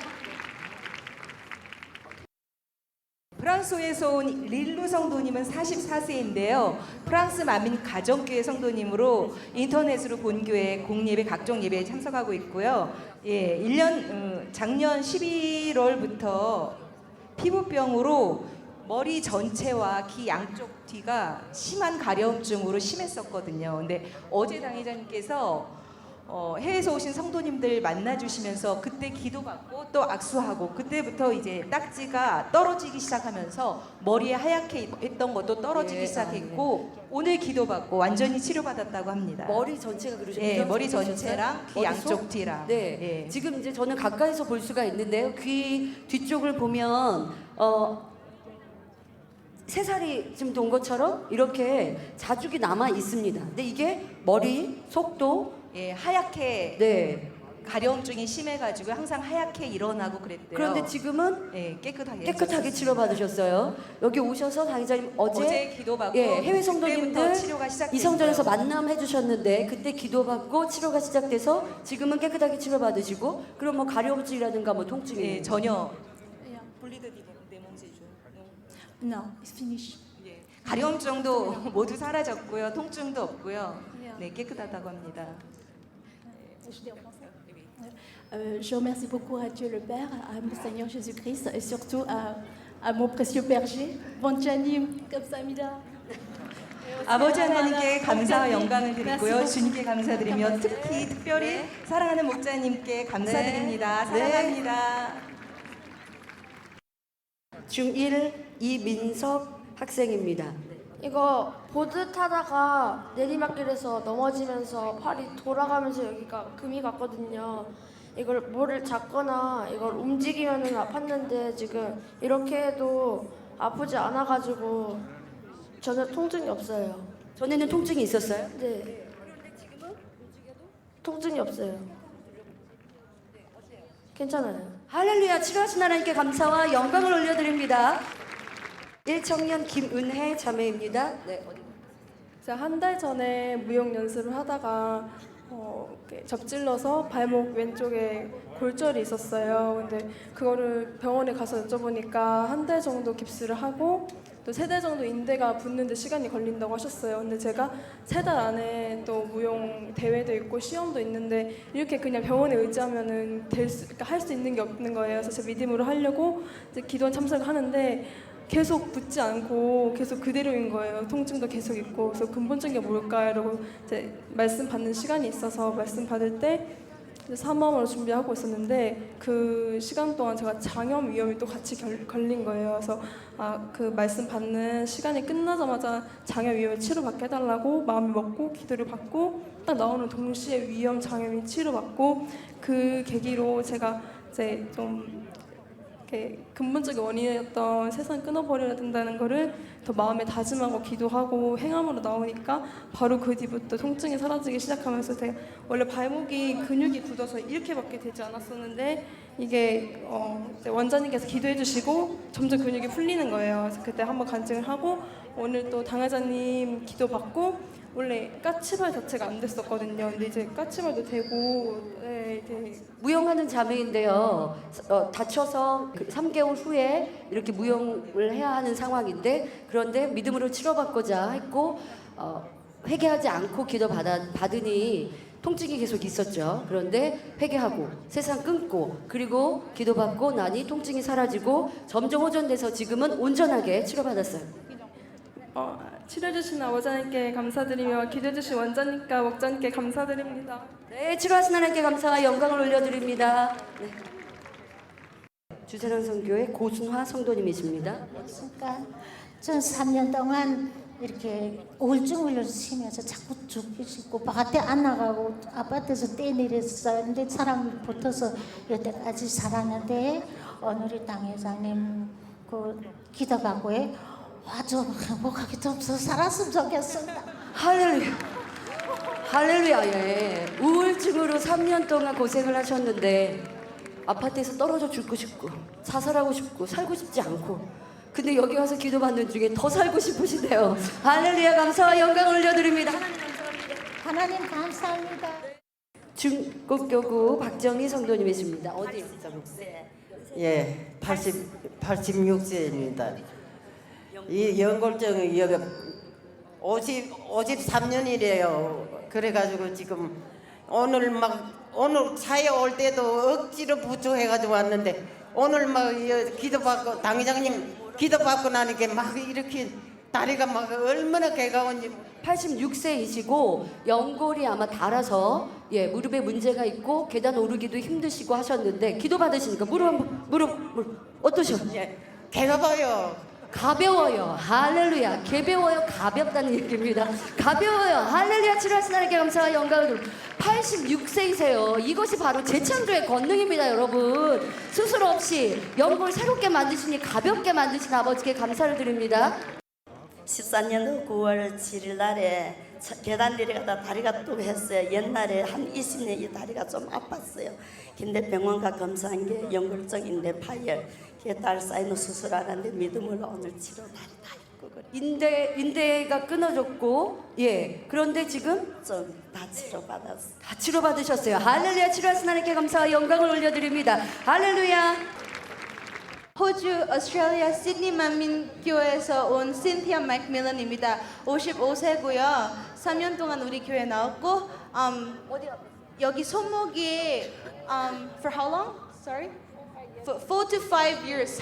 프랑스에서 온 릴루 성도님은 44세인데요. 프랑스 만민 가정교회 성도님으로 인터넷으로 본교회 공예배 각종 예배에 참석하고 있고요. 예, 작년 11월부터 피부병으로 머리 전체와 귀 양쪽 뒤가 심한 가려움증으로 심했었거든요. 근데 어제 당회장님께서 해외에서 오신 성도님들 만나주시면서 그때 기도받고 또 악수하고 그때부터 이제 딱지가 떨어지기 시작하면서 머리에 하얗게 했던 것도 떨어지기 시작했고 오늘 기도받고 완전히 치료받았다고 합니다. 머리 전체가 그러셨죠? 네, 머리 전체랑 귀 머리 양쪽 속? 뒤랑. 네, 지금 이제 저는 가까이서 볼 수가 있는데요. 귀 뒤쪽을 보면 3살이 지금 돈 것처럼 이렇게 자죽이 남아 있습니다. 근데 이게 머리 속도 예, 하얗게 네 가려움증이 심해가지고 항상 하얗게 일어나고 그랬대요. 그런데 지금은 네, 깨끗하게 깨끗하게 치료받으셨어요. 여기 오셔서 당의자님 어제 기도받고 해외 그때부터 성도님들 치료가 시작됐어요. 이성전에서 만남해 주셨는데 그때 기도받고 치료가 시작돼서 지금은 깨끗하게 치료받으시고 그럼 뭐 가려움증이라든가 뭐 통증이 네, 전혀 Non, it's finished. 가려움증도 모두 사라졌고요. 통증도 없고요. 네, 깨끗하다고 합니다. Je remercie beaucoup à Dieu le Père, à mon Seigneur Jésus-Christ et surtout à mon précieux berger, 원자님 감사합니다. 아버지 하나님께 감사와 영광을 드리고요. 주님께 감사드리며 특별히 사랑하는 목자님께 감사드립니다. 사랑합니다. 중1 이민석 학생입니다. 이거 보드 타다가 내리막길에서 넘어지면서 팔이 돌아가면서 여기가 금이 갔거든요. 이걸 뭐를 잡거나 이걸 움직이면은 아팠는데 지금 이렇게 해도 아프지 않아가지고 전혀 통증이 없어요. 전에는 통증이 있었어요? 네. 통증이 없어요. 괜찮아요. 할렐루야. 치료하신 하나님께 감사와 영광을 올려드립니다. 1청년 김은혜 자매입니다. 네, 어디? 제가 한 달 전에 무용 연습을 하다가 이렇게 접질러서 발목 왼쪽에 골절이 있었어요. 근데 그거를 병원에 가서 여쭤보니까 한 달 정도 깁스를 하고 또 3달 정도 인대가 붙는데 시간이 걸린다고 하셨어요. 근데 제가 3달 안에 또 무용 대회도 있고 시험도 있는데 이렇게 그냥 병원에 의지하면은 할 수 있는 게 없는 거예요. 그래서 제가 믿음으로 하려고 이제 기도원 참석을 하는데 계속 붙지 않고 계속 그대로인 거예요. 통증도 계속 있고. 그래서 근본적인 게 뭘까 이러고 이제 말씀 받는 시간이 있어서 말씀 받을 때 사모함으로 준비하고 있었는데 그 시간 동안 제가 장염 위험이 또 같이 걸린 거예요. 그래서 그 말씀 받는 시간이 끝나자마자 장염 위험을 치료받게 해달라고 마음을 먹고 기도를 받고 딱 나오는 동시에 위험 장염이 치료받고 그 계기로 제가 이제 좀 근본적인 원인이었던 세상 끊어버려야 된다는 거를 더 마음에 다짐하고 기도하고 행함으로 나오니까 바로 그 뒤부터 통증이 사라지기 시작하면서 제가 원래 발목이 근육이 굳어서 이렇게밖에 되지 않았었는데 이게 원장님께서 기도해 주시고 점점 근육이 풀리는 거예요. 그래서 그때 한번 간증을 하고 오늘 또 당회자님 기도 받고 원래 까치발 자체가 안 됐었거든요. 근데 이제 까치발도 되고 무용하는 자매인데요. 다쳐서 3개월 후에 이렇게 무용을 해야 하는 상황인데 그런데 믿음으로 치료받고자 했고 회개하지 않고 기도 받으니 통증이 계속 있었죠. 그런데 회개하고 세상 끊고 그리고 기도받고 나니 통증이 사라지고 점점 호전돼서 지금은 온전하게 치료받았어요. 치료해주신 아버지 하나님께 감사드리며 기도해주신 원장님과 목장님께 감사드립니다. 네, 치료하신 하나님께 감사와 영광을 올려드립니다. 네. 주사랑 선교회 고순화 성도님이십니다. 그러니까 전 3년 동안 이렇게 우울증을 심해서 자꾸 죽기 싶고 바깥에 안 나가고 아파트에서 떼내렸어요. 근데 사람 붙어서 여태까지 살았는데 오늘이 당회장님 그 기도받고에 아주 행복하게 좀 살았으면 좋겠습니다. 할렐루야. 할렐루야. 예. 우울증으로 3년 동안 고생을 하셨는데 아파트에서 떨어져 죽고 싶고 자살하고 싶고 살고 싶지 않고 근데 여기 와서 기도받는 중에 더 살고 싶으시대요. 할렐루야. 감사와 영광을 올려드립니다. 하나님 감사합니다. 중국교구 박정희 성도님이십니다. 어디? 예, 86세입니다. 이 연골증이 여기 53년이래요. 그래가지고 지금 오늘 차에 올 때도 억지로 부축해가지고 왔는데 오늘 기도받고 당회장님 기도받고 나니까 막 이렇게 다리가 막 얼마나 개가온지. 86세이시고 연골이 아마 닳아서 무릎에 문제가 있고 계단 오르기도 힘드시고 하셨는데 기도 받으시니까 무릎 어떠셔? 개가봐요. 가벼워요. 할렐루야. 개배워요. 가볍다는 얘기입니다. 가벼워요. 할렐루야. 치료하신 하나님께 감사와 영광을 드립니다. 86세이세요. 이것이 바로 재창조의 권능입니다, 여러분. 스스로 없이 연골 새롭게 만드시니 가볍게 만드신 아버지께 감사를 드립니다. 14년도 9월 7일 날에 계단 내려가다 다리가 뚝 했어요. 옛날에 한 20년 이 다리가 좀 아팠어요. 근데 병원 가 검사한 게 연골적인 뇌파열, 개딸 사이너 수술하는데 믿음으로 오늘 치료 다리 다 있고 그래. 인대가 끊어졌고, 예. 그런데 지금 좀 다 치료받았어요. 다 치료받으셨어요. 할렐루야. 치료하신 하나님께 감사와 영광을 올려드립니다. 할렐루야. 호주, 오스트레일리아 시드니 만민교회에서 온 신티아 맥밀런입니다. 55세고요. 3년 동안 우리 교회 나왔고 여기 손목이 for how long? Sorry? 4 to 5 years.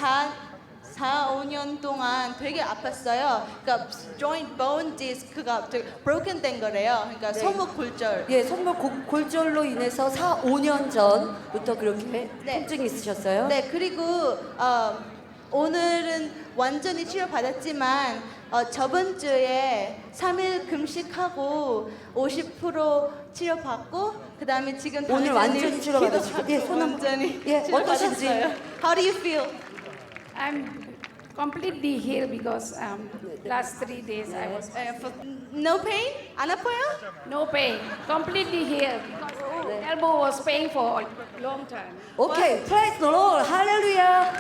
4-5년 동안 되게 아팠어요. 그러니까 joint bone disc가 broken 된 거래요. 그러니까 네. 손목 골절. 예, 손목 골절로 인해서 4-5년 전부터 그렇게 통증이 있으셨어요? 네, 그리고 오늘은 완전히 치료받았지만 저번 주에 3일 금식하고 50% 치료받고 그 다음에 지금 오늘 완전히 치료받으시고, 예, 손 한번. 완전히 예, 치료받았어요. 어떠신지. How do you feel? I'm completely healed because last 3 days I was no pain? 안 아파요? no pain, completely healed. Elbow was pain for a long time. 오케이, praise the Lord. 할렐루야.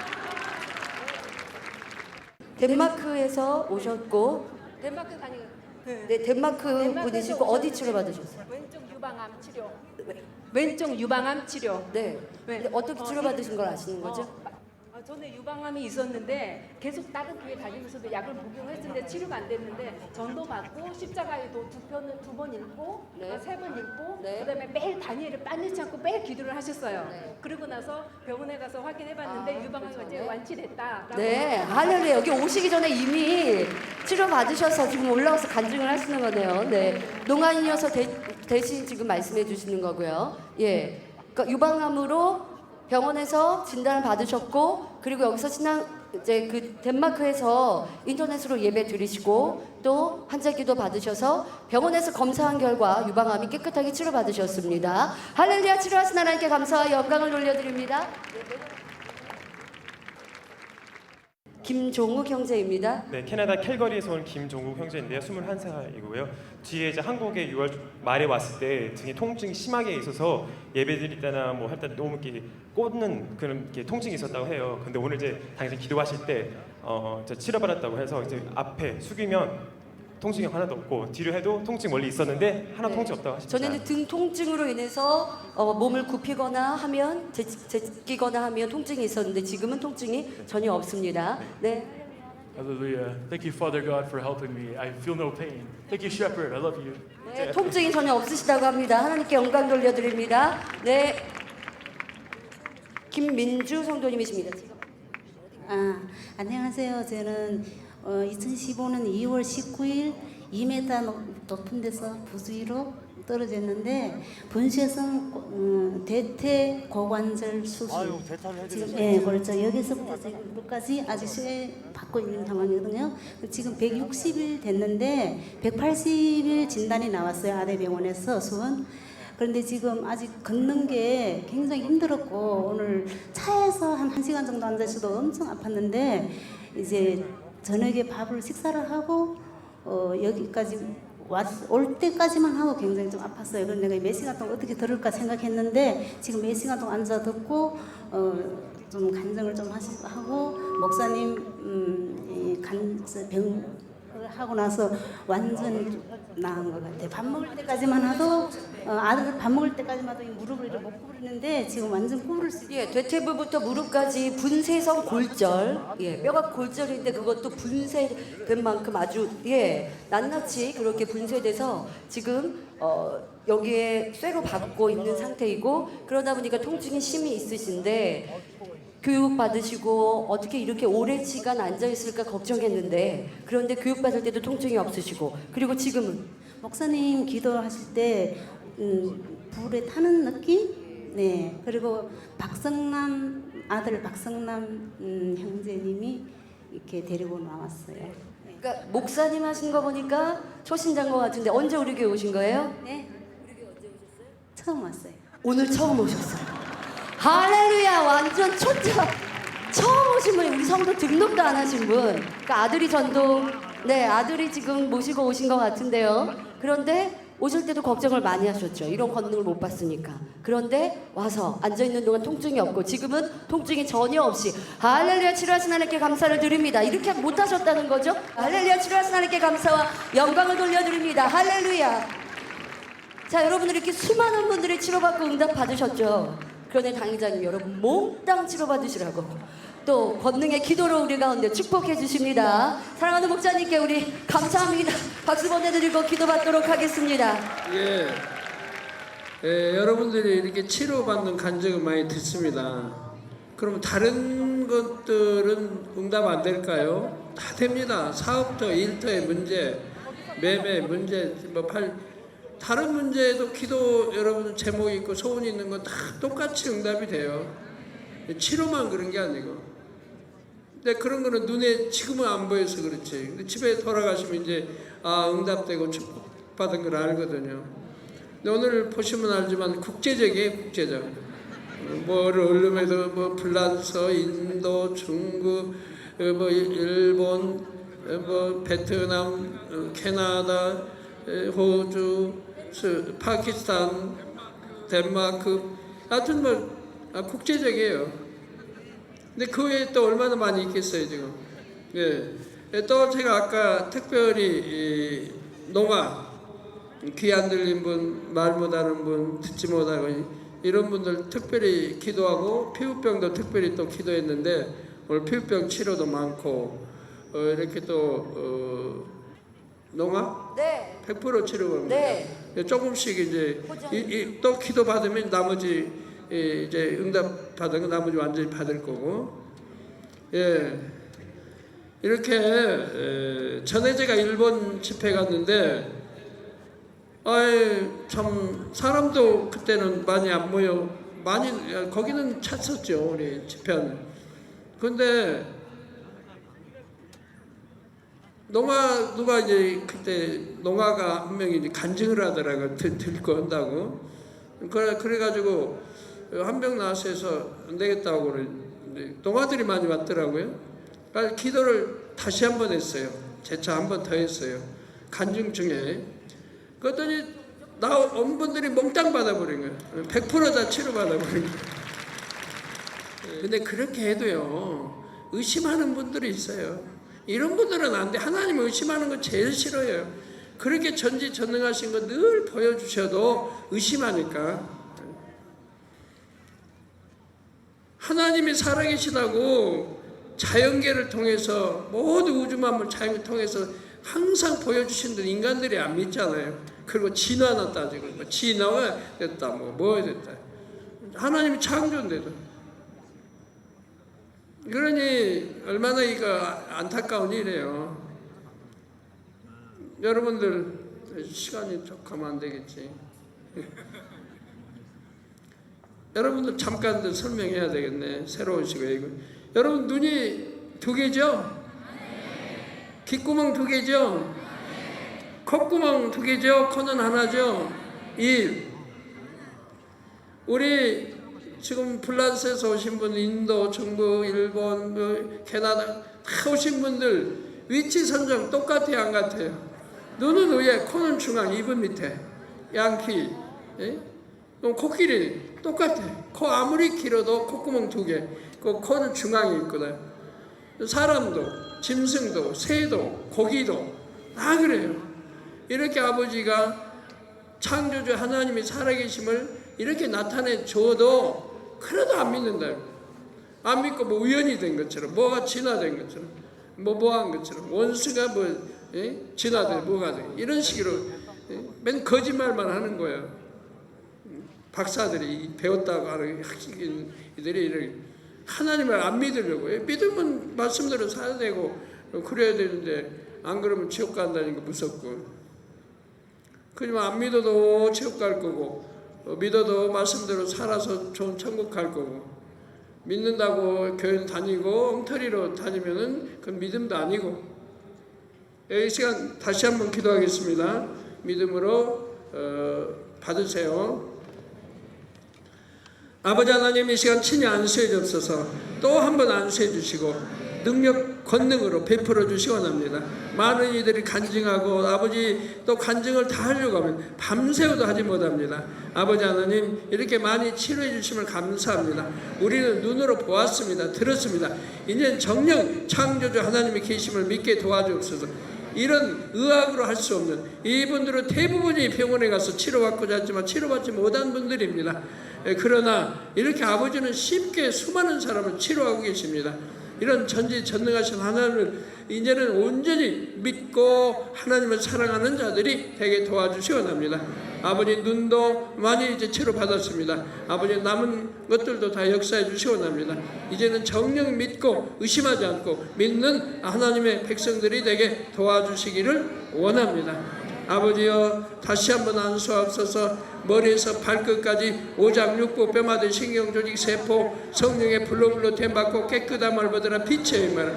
덴마크에서 오셨고, 덴마크 다니고 네, 덴마크 분이시고 어디 치료 받으셨어요? 왼쪽 유방암 치료. 왼쪽 유방암 치료. 네. 근데 어떻게 치료 받으신 걸 아시는 거죠? 전에 유방암이 있었는데 계속 다른 교회 다니면서도 약을 복용했는데 치료가 안 됐는데 전도 받고 십자가에도 두 번 읽고 네. 3번 읽고 네. 그다음에 매일 다니엘을 빠지지 않고 매일 기도를 하셨어요. 그러고 나서 병원에 가서 확인해봤는데 유방암이 이제 완치됐다. 네, 할렐루야. 여기 오시기 전에 이미 치료 받으셔서 지금 올라와서 간증을 하시는 거네요. 네, 농아인이어서 대신 지금 말씀해 주시는 거고요. 예, 그러니까 유방암으로 병원에서 진단을 받으셨고, 그리고 여기서 이제 그 덴마크에서 인터넷으로 예배 드리시고 또 환자기도 받으셔서 병원에서 검사한 결과 유방암이 깨끗하게 치료받으셨습니다. 할렐루야. 치료하신 하나님께 감사와 영광을 올려드립니다. 김종욱 형제입니다. 네, 캐나다 캘거리에서 온 김종국 형제인데요. 21살이고요. 뒤에 이제 한국에 6월 말에 왔을 때 등에 통증이 심하게 있어서 예배드릴 때나 뭐 할 때 너무 이렇게 꽂는 그런 이렇게 통증이 있었다고 해요. 근데 오늘 이제 당연히 기도하실 때 치료받았다고 해서 이제 앞에 숙이면 통증이 하나도 없고 뒤로 해도 통증 멀리 있었는데 하나 통증 없다고 하십니다. 전에는 등 통증으로 인해서 몸을 굽히거나 하면 제끼거나 하면 통증이 있었는데 지금은 통증이 전혀 없습니다. 네. Hallelujah. Thank you, Father God, for helping me. I feel no pain. Thank you, Shepherd. I love you. 네, 통증이 전혀 없으시다고 합니다. 하나님께 영광 돌려드립니다. 네. 김민주 성도님이십니다. 안녕하세요. 저는 2015년 2월 19일 2m 높은 데서 부수위로 떨어졌는데 분쇄성 대퇴 고관절 수술. 아유, 대퇴를 해드렸어요. 네, 그렇죠. 여기서부터 지금 무릎까지 아직 수혜 받고 있는 상황이거든요. 지금 160일 됐는데 180일 진단이 나왔어요. 아대병원에서 수원. 그런데 지금 아직 걷는 게 굉장히 힘들었고 오늘 차에서 한 1시간 정도 앉아 있어도 엄청 아팠는데 이제 저녁에 밥을 식사를 하고 여기까지 올 때까지만 하고 굉장히 좀 아팠어요. 그래서 내가 몇 시간 동안 어떻게 들을까 생각했는데 지금 몇 시간 동안 앉아 듣고 좀 간증을 좀 하고 목사님 병 하고 나서 완전 나은 것 같아요. 밥 먹을 때까지만 해도 아들 밥 먹을 때까지만 해도 이 무릎을 이렇게 못 구부리는데 지금 완전 구부릴 수 있어요. 예, 대퇴부부터 무릎까지 분쇄성 골절, 예, 뼈가 골절인데 그것도 분쇄된 만큼 아주 낱낱이 그렇게 분쇄돼서 지금 여기에 쇠로 박고 있는 상태이고 그러다 보니까 통증이 심히 있으신데 교육 받으시고 어떻게 이렇게 오랜 시간 앉아 있을까 걱정했는데 그런데 교육 받을 때도 통증이 없으시고 그리고 지금은 목사님 기도하실 때 불에 타는 느낌? 네. 그리고 아들 박성남 형제님이 이렇게 데리고 나왔어요. 그러니까 목사님 하신 거 보니까 초신자인 것 같은데 언제 우리 교회 오신 거예요? 네. 처음 왔어요. 오늘 처음 오셨어요. 할렐루야. 완전 초짜 처음 오신 분이 우리 성도 등록도 안 하신 분. 그러니까 아들이 전도 네, 아들이 지금 모시고 오신 것 같은데요. 그런데 오실 때도 걱정을 많이 하셨죠. 이런 권능을 못 봤으니까. 그런데 와서 앉아있는 동안 통증이 없고 지금은 통증이 전혀 없이 할렐루야 치료하신 하나님께 감사를 드립니다. 이렇게 못 하셨다는 거죠. 할렐루야 치료하신 하나님께 감사와 영광을 돌려드립니다. 할렐루야. 자, 여러분들 이렇게 수많은 분들이 치료받고 응답 받으셨죠. 그런데 당회장님 여러분 몽땅 치료받으시라고 또 권능의 기도로 우리 가운데 축복해 주십니다. 사랑하는 목자님께 우리 감사합니다. 박수 보내드리고 기도받도록 하겠습니다. 예, 여러분들이 이렇게 치료받는 간증을 많이 듣습니다. 그럼 다른 것들은 응답 안 될까요? 다 됩니다. 사업터, 일터의 문제, 매매 문제, 다른 문제에도 기도 여러분 제목이 있고 소원이 있는 건 다 똑같이 응답이 돼요. 치료만 그런 게 아니고. 근데 그런 거는 눈에 지금은 안 보여서 그렇지. 근데 집에 돌아가시면 이제 응답되고 축복받은 걸 알거든요. 근데 오늘 보시면 알지만 국제적이에요, 국제적. 얼름에도 프랑스, 인도, 중국, 일본, 베트남, 캐나다, 호주, 파키스탄, 덴마크, 하여튼 국제적이에요. 근데 그 외에 또 얼마나 많이 있겠어요 지금. 예. 또 제가 아까 특별히 농아, 귀 안 들린 분, 말 못하는 분, 듣지 못하고 이런 분들 특별히 기도하고 피부병도 특별히 또 기도했는데 오늘 피부병 치료도 많고 이렇게 또 농아? 네. 100% 치료합니다. 네. 조금씩 이제 또 기도 받으면 나머지 이제 응답 받은 거 나머지 완전히 받을 거고. 예. 이렇게 전에 제가 일본 집회 갔는데 참 사람도 그때는 많이 안 모여 많이 거기는 찼었죠 우리 집회는. 근데 누가 이제 그때 농아가 한 명이 이제 간증을 하더라고요. 들고 한다고. 그래가지고 한 명 나와서 해서 안 되겠다고 그러는데 농아들이 많이 왔더라고요. 그래서 기도를 다시 한 번 했어요. 재차 한 번 더 했어요. 간증 중에. 그랬더니 온 분들이 몽땅 받아버린 거예요. 100% 다 치료받아버린 거예요. 근데 그렇게 해도요. 의심하는 분들이 있어요. 이런 분들은 안 돼. 하나님 의심하는 거 제일 싫어요. 그렇게 전지전능하신 거 늘 보여주셔도 의심하니까. 하나님이 살아계시다고 자연계를 통해서 모두 우주만물 자연을 통해서 항상 보여주신 인간들이 안 믿잖아요. 그리고 진화나 따지고 진화가 됐다 뭐가 됐다. 하나님이 창조인데도. 그러니 얼마나 이거 안타까운 일이에요. 여러분들 시간이 족하면 안 되겠지. 여러분들 잠깐 더 설명해야 되겠네. 새로우시고 이거. 여러분 눈이 2개죠? 귓구멍 2개죠? 콧구멍 2개죠? 코는 하나죠? 1. 우리 지금 프랑스에서 오신 분, 인도, 중국, 일본, 캐나다 다 오신 분들 위치 선정 똑같아요, 안 같아요? 눈은 위에, 코는 중앙, 입은 밑에, 양키, 예? 그럼 코끼리 똑같아. 코 아무리 길어도 콧구멍 2개, 그 코는 중앙에 있거든. 사람도, 짐승도, 새도, 고기도 다 그래요. 이렇게 아버지가 창조주 하나님이 살아계심을 이렇게 나타내 줘도 그래도 안 믿는다. 안 믿고 뭐 우연이 된 것처럼, 뭐가 진화된 것처럼, 뭐한 것처럼, 원수가 진화돼 뭐가 돼 이런 식으로 맨 거짓말만 하는 거예요. 박사들이 배웠다고 하는 학생들이 이렇게 하나님을 안 믿으려고. 믿으면 말씀대로 살아야 되고 그래야 되는데 안 그러면 지옥 간다니까 무섭고. 그러지만 안 믿어도 지옥 갈 거고 믿어도 말씀대로 살아서 좋은 천국 갈 거고. 믿는다고 교회 다니고 엉터리로 다니면은 그건 믿음도 아니고. 이 시간 다시 한번 기도하겠습니다. 믿음으로 받으세요. 아버지 하나님, 이 시간 친히 안수해 주옵소서. 또 한 번 안수해 주시고 능력 권능으로 베풀어 주시기 원합니다. 많은 이들이 간증하고 아버지 또 간증을 다 하려고 하면 밤새워도 하지 못합니다. 아버지 하나님 이렇게 많이 치료해 주심을 감사합니다. 우리는 눈으로 보았습니다. 들었습니다. 이제 정녕 창조주 하나님의 계심을 믿게 도와주옵소서. 이런 의학으로 할 수 없는 이분들은 대부분이 병원에 가서 치료받고자 했지만 치료받지 못한 분들입니다. 그러나 이렇게 아버지는 쉽게 수많은 사람을 치료하고 계십니다. 이런 전지전능하신 하나님을 이제는 온전히 믿고 하나님을 사랑하는 자들이 되게 도와주시기 원합니다. 아버지 눈도 많이 이제 치료받았습니다. 아버지 남은 것들도 다 역사해 주시기 원합니다. 이제는 정녕 믿고 의심하지 않고 믿는 하나님의 백성들이 되게 도와주시기를 원합니다. 아버지여 다시 한번 안수하옵소서. 머리에서 발끝까지 오장육부 뼈마디 신경조직 세포 성령의 불로 댐받고 깨끗함을 받으라 빛의 힘을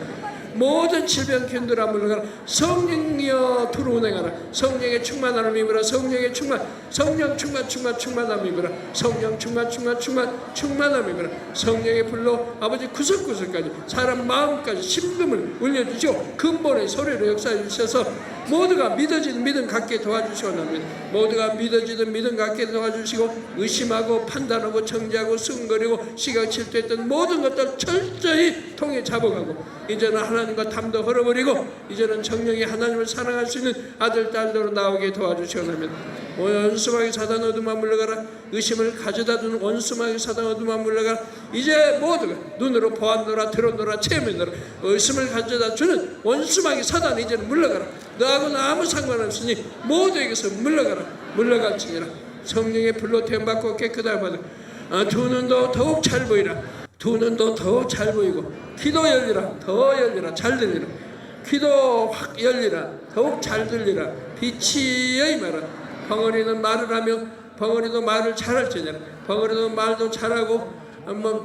모든 질병균들아 물러가라. 성령이여 들어오내가라. 성령의 충만함을 입으라. 성령의 성령 충만함을 입으라. 성령 충만함을 입으라. 성령의 불로 아버지 구석구석까지 사람 마음까지 심금을 울려주시고 근본의 소리로 역사해 주셔서 모두가 믿어지는 믿음 갖게 도와주시기 원합니다. 모두가 믿어지는 믿음 갖게 도와주시고 의심하고 판단하고 정죄하고 승거리고 시각칠투했던 모든 것들 철저히 통해 잡아가고 이제는 하나님과 담도 헐어버리고 이제는 정령이 하나님을 사랑할 수 있는 아들 딸들로 나오게 도와주시기 원합니다. 원수마귀 사단 어둠아 물러가라. 의심을 가져다 두는 원수마귀 사단 어둠아 물러가라. 이제 모두가 눈으로 보았노라 들었노라 체험했노라. 의심을 가져다 주는 원수마귀 사단 이제는 물러가라. 너하고는 아무 상관없으니 모두에게서 물러갈지니라. 성령의 불로 태움받고 깨끗함을 받아 두 눈도 더욱 잘 보이라. 두 눈도 더욱 잘 보이고 귀도 열리라. 더 열리라. 잘 들리라. 귀도 확 열리라. 더욱 잘 들리라. 빛이여 임하라. 벙어리는 말을 하며 벙어리도 말을 잘할지니라. 벙어리도 말도 잘하고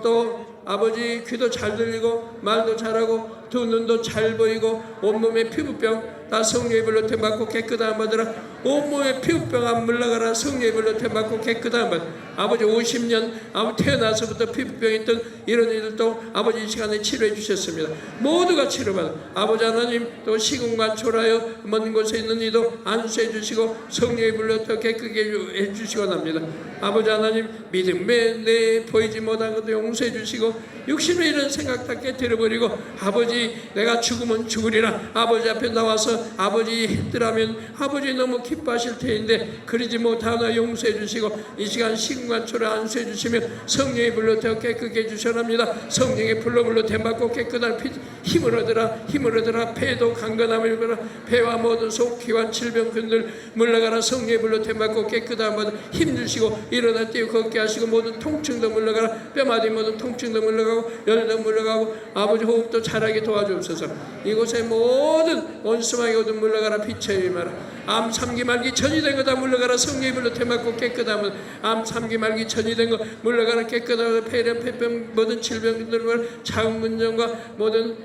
또 아버지 귀도 잘 들리고 말도 잘하고 두 눈도 잘 보이고 온몸에 피부병 다 성령의 불로 태받고 깨끗함 받으라. 온몸에 피부병 안 물러가라. 성령의 불로 태받고 깨끗함 받으라. 아버지 50년 아버지 태어나서부터 피부병이 있던 이런 일들도 아버지 이 시간에 치료해 주셨습니다. 모두가 치료받아 아버지 하나님 또 시궁만 초라하여 먼 곳에 있는 이도 안수해 주시고 성령의 불로 더 깨끗게 해 주시기 원합니다. 아버지 하나님 믿음에 내 보이지 못한 것도 용서해 주시고 육신의 이런 생각 다 깨뜨려버리고 아버지 내가 죽으면 죽으리라. 아버지 앞에 나와서 아버지 힘들하면 아버지 너무 기뻐하실 테인데 그러지 못하나 용서해 주시고 이 시간 시간초를 안수해 주시며 성령의 불로 더 깨끗게 해주셔랍니다. 성령의 불로 댐받고 깨끗한 힘을 얻으라. 폐도 강건함을 입어라. 폐와 모든 속 기관 질병균들 물러가라. 성령의 불로 댐받고 깨끗한 받아 힘주시고 일어날 때 걷게 하시고 모든 통증도 물러가라. 뼈마디 모든 통증도 물러가고 열도 물러가고 아버지 호흡도 잘하게 도와주옵소서. 이곳에 모든 원수마귀 오든 물러가라. 빛의 임하라. 암 3기 말기 전이된 거 다 물러가라. 성령의 불로 댐받고 깨끗하면 암 3기 말기 전이된 거 물러가라. 깨끗하고 폐렴 폐병 모든 질병들과 자궁근정과 모든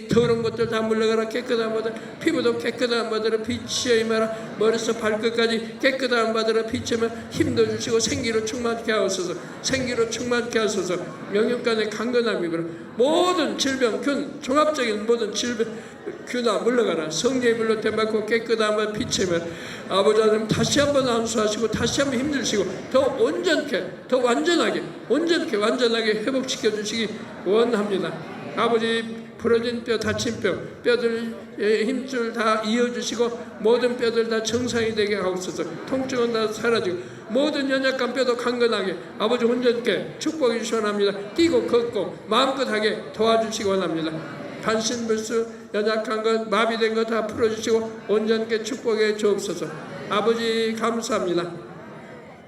더러운 것들 다 물러가라. 깨끗한 받아 피부도 깨끗한 받으라. 빛이 임하라. 머리에서 발끝까지 깨끗한 받으라. 빛이면 힘도 주시고 생기로 충만케 하소서. 생기로 충만케 하소서. 영육간의 강건함이 입으라. 모든 질병균 종합적인 모든 질병균아 물러가라. 성령의 불로 댐받고 깨끗한 받 빛이면 아버지 하나님 다시 한번 안수하시고 다시 한번 힘주시고 더 온전케 더 완전하게 회복시켜 주시기 원합니다. 아버지 부러진 뼈 다친 뼈들 힘줄 다 이어주시고 모든 뼈들 다 정상이 되게 하옵소서. 통증은 다 사라지고 모든 연약한 뼈도 강건하게 아버지 온전케 축복해 주시기 원합니다. 뛰고 걷고 마음껏 하게 도와주시기 원합니다. 간신불수 연약한 것 마비된 것 다 풀어주시고 온전케 축복해 주옵소서. 아버지 감사합니다.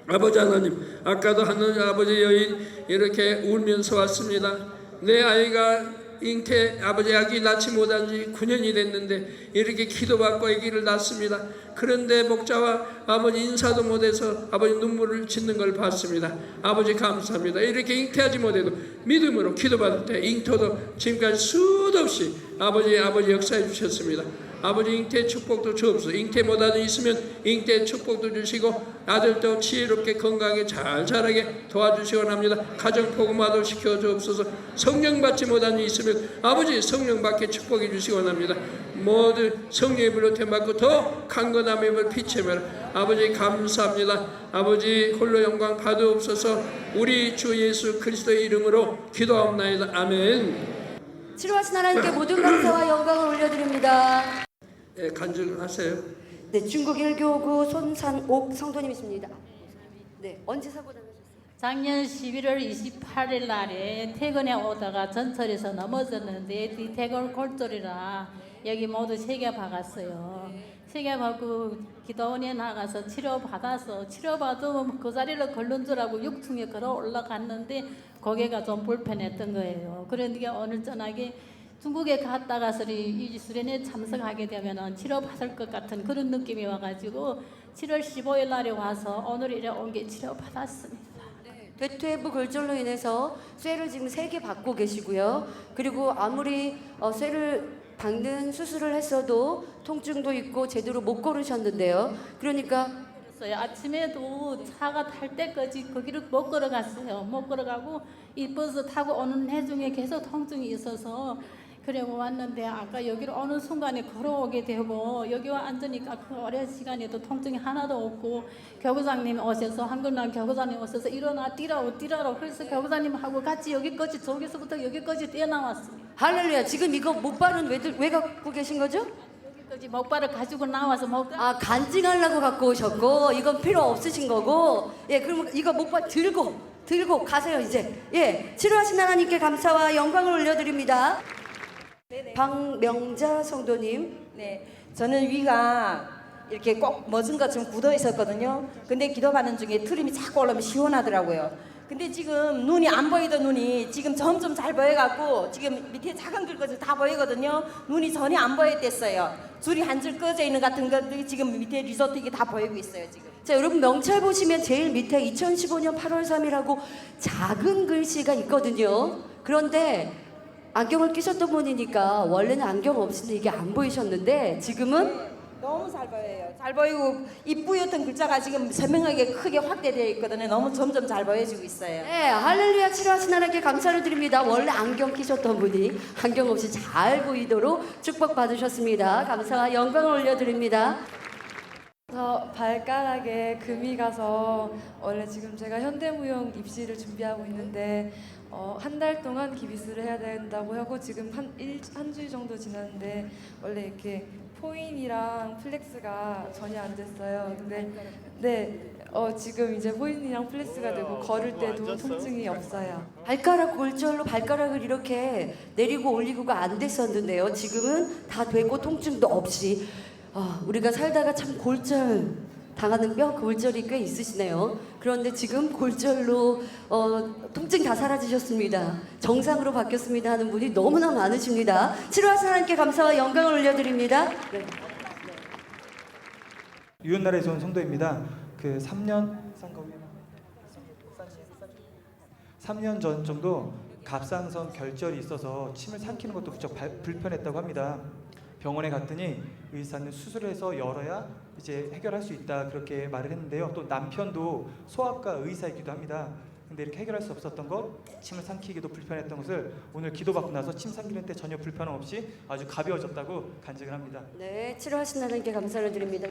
아버지 하나님 아까도 하는 아버지 여인 이렇게 울면서 왔습니다. 내 아이가 잉태 아버지 아기 낳지 못한 지 9년이 됐는데 이렇게 기도받고 아기를 낳습니다. 그런데 목자와 아버지 인사도 못해서 아버지 눈물을 짓는 걸 봤습니다. 아버지 감사합니다. 이렇게 잉태하지 못해도 믿음으로 기도받을 때 잉태도 지금까지 수도 끝없이 아버지 역사해 주셨습니다. 아버지 잉태 축복도 주옵소서. 잉태 못하는 있으면 잉태 축복도 주시고 아들도 지혜롭게 건강하게 잘 자라게 도와주시기 원합니다. 가정 복음화도 시켜 주옵소서. 성령 받지 못하는 있으면 아버지 성령 받게 축복해 주시기 원합니다. 모두 성령의 불로 태받고 더 강건함의 힘을 비추며 아버지 감사합니다. 아버지 홀로 영광 받으옵소서. 우리 주 예수 그리스도의 이름으로 기도하옵나이다. 아멘. 치료하신 하나님께 모든 감사와 영광을 올려드립니다. 예, 간증하세요. 네, 중국 1교구 손산옥 성도님이십니다. 네, 언제 사고 나셨어요? 작년 11월 28일 날에 퇴근해 오다가 전철에서 넘어졌는데 뒤태골 골절이라 여기 모두 새겨 박았어요. 새겨 박고 기도원에 나가서 치료받아서 치료받으면 그 자리를 걸른 줄 알고 6층에 걸어 올라갔는데 고개가 좀 불편했던 거예요. 그러니까 오늘 저녁에 중국에 갔다가서리 이 수련회 참석하게 되면 치료받을 것 같은 그런 느낌이 와가지고 7월 15일 날에 와서 오늘 이래 온 게 치료받았습니다. 대퇴부 골절로 인해서 쇠를 지금 3개 받고 계시고요. 그리고 아무리 쇠를 박는 수술을 했어도 통증도 있고 제대로 못 걸으셨는데요. 그러니까 아침에도 차가 탈 때까지 거기를 못 걸어갔어요. 못 걸어가고 이 버스 타고 오는 해중에 계속 통증이 있어서 그래 왔는데 아까 여기로 오는 순간에 걸어오게 되고 여기 와 앉으니까 그 오랜 시간에도 통증이 하나도 없고 교구장님이 오셔서 한글날 교구장님 오셔서 일어나 뛰라고 그래서 교구장님하고 같이 여기까지 저기서부터 여기까지 뛰어나왔습니다. 할렐루야. 지금 이거 목발은 왜 갖고 계신 거죠? 여기까지 목발을 가지고 나와서 간증하려고 갖고 오셨고 이건 필요 없으신 거고 예, 그럼 이거 목발 들고 가세요 이제. 예, 치료하신 하나님께 감사와 영광을 올려드립니다. 박명자 성도님. 네, 저는 위가 이렇게 꼭 멎은 것처럼 굳어 있었거든요. 근데 기도받는 중에 트림이 자꾸 올라오면 시원하더라고요. 근데 지금 눈이 안 보이던 눈이 지금 점점 잘 보여갖고 지금 밑에 작은 글까지 다 보이거든요. 눈이 전혀 안 보였댔어요. 줄이 한 줄 꺼져 있는 같은 것들이 지금 밑에 리조트 이게 다 보이고 있어요 지금. 자, 여러분 명찰 보시면 제일 밑에 2015년 8월 3일하고 작은 글씨가 있거든요. 그런데 안경을 끼셨던 분이니까 원래는 안경 없이는 이게 안 보이셨는데 지금은 너무 잘 보여요. 잘 보이고 이 뿌옇던 글자가 지금 선명하게 크게 확대되어 있거든요. 너무 점점 잘 보여지고 있어요. 네, 할렐루야. 치료하신 하나님께 감사를 드립니다. 원래 안경 끼셨던 분이 안경 없이 잘 보이도록 축복받으셨습니다. 감사와 영광을 올려드립니다. 저 발가락에 금이 가서 원래 지금 제가 현대무용 입시를 준비하고 있는데 한 달 동안 기비스를 해야 된다고 하고 지금 한 주 정도 지났는데 원래 이렇게 포인이랑 플렉스가 전혀 안 됐어요. 근데 네, 지금 이제 포인이랑 플렉스가 되고 걸을 때도 통증이 없어요. 발가락 골절로 발가락을 이렇게 내리고 올리고가 안 됐었는데요. 지금은 다 되고 통증도 없이 우리가 살다가 참 골절 당하는 골절이 꽤 있으시네요. 그런데 지금 골절로 통증 다 사라지셨습니다. 정상으로 바뀌었습니다 하는 분이 너무나 많으십니다. 치료하신 하나님께 감사와 영광을 올려드립니다. 네. 유은나라에서 온 성도입니다. 그 3년 전 정도 갑상선 결절이 있어서 침을 삼키는 것도 무척 불편했다고 합니다. 병원에 갔더니 의사는 수술해서 열어야 이제 해결할 수 있다 그렇게 말을 했는데요. 또 남편도 소아과 의사이기도 합니다. 근데 이렇게 해결할 수 없었던 것, 침을 삼키기도 불편했던 것을 오늘 기도받고 나서 침 삼키는 때 전혀 불편 없이 아주 가벼워졌다고 간증을 합니다. 네, 치료하신 하나님께 감사를 드립니다.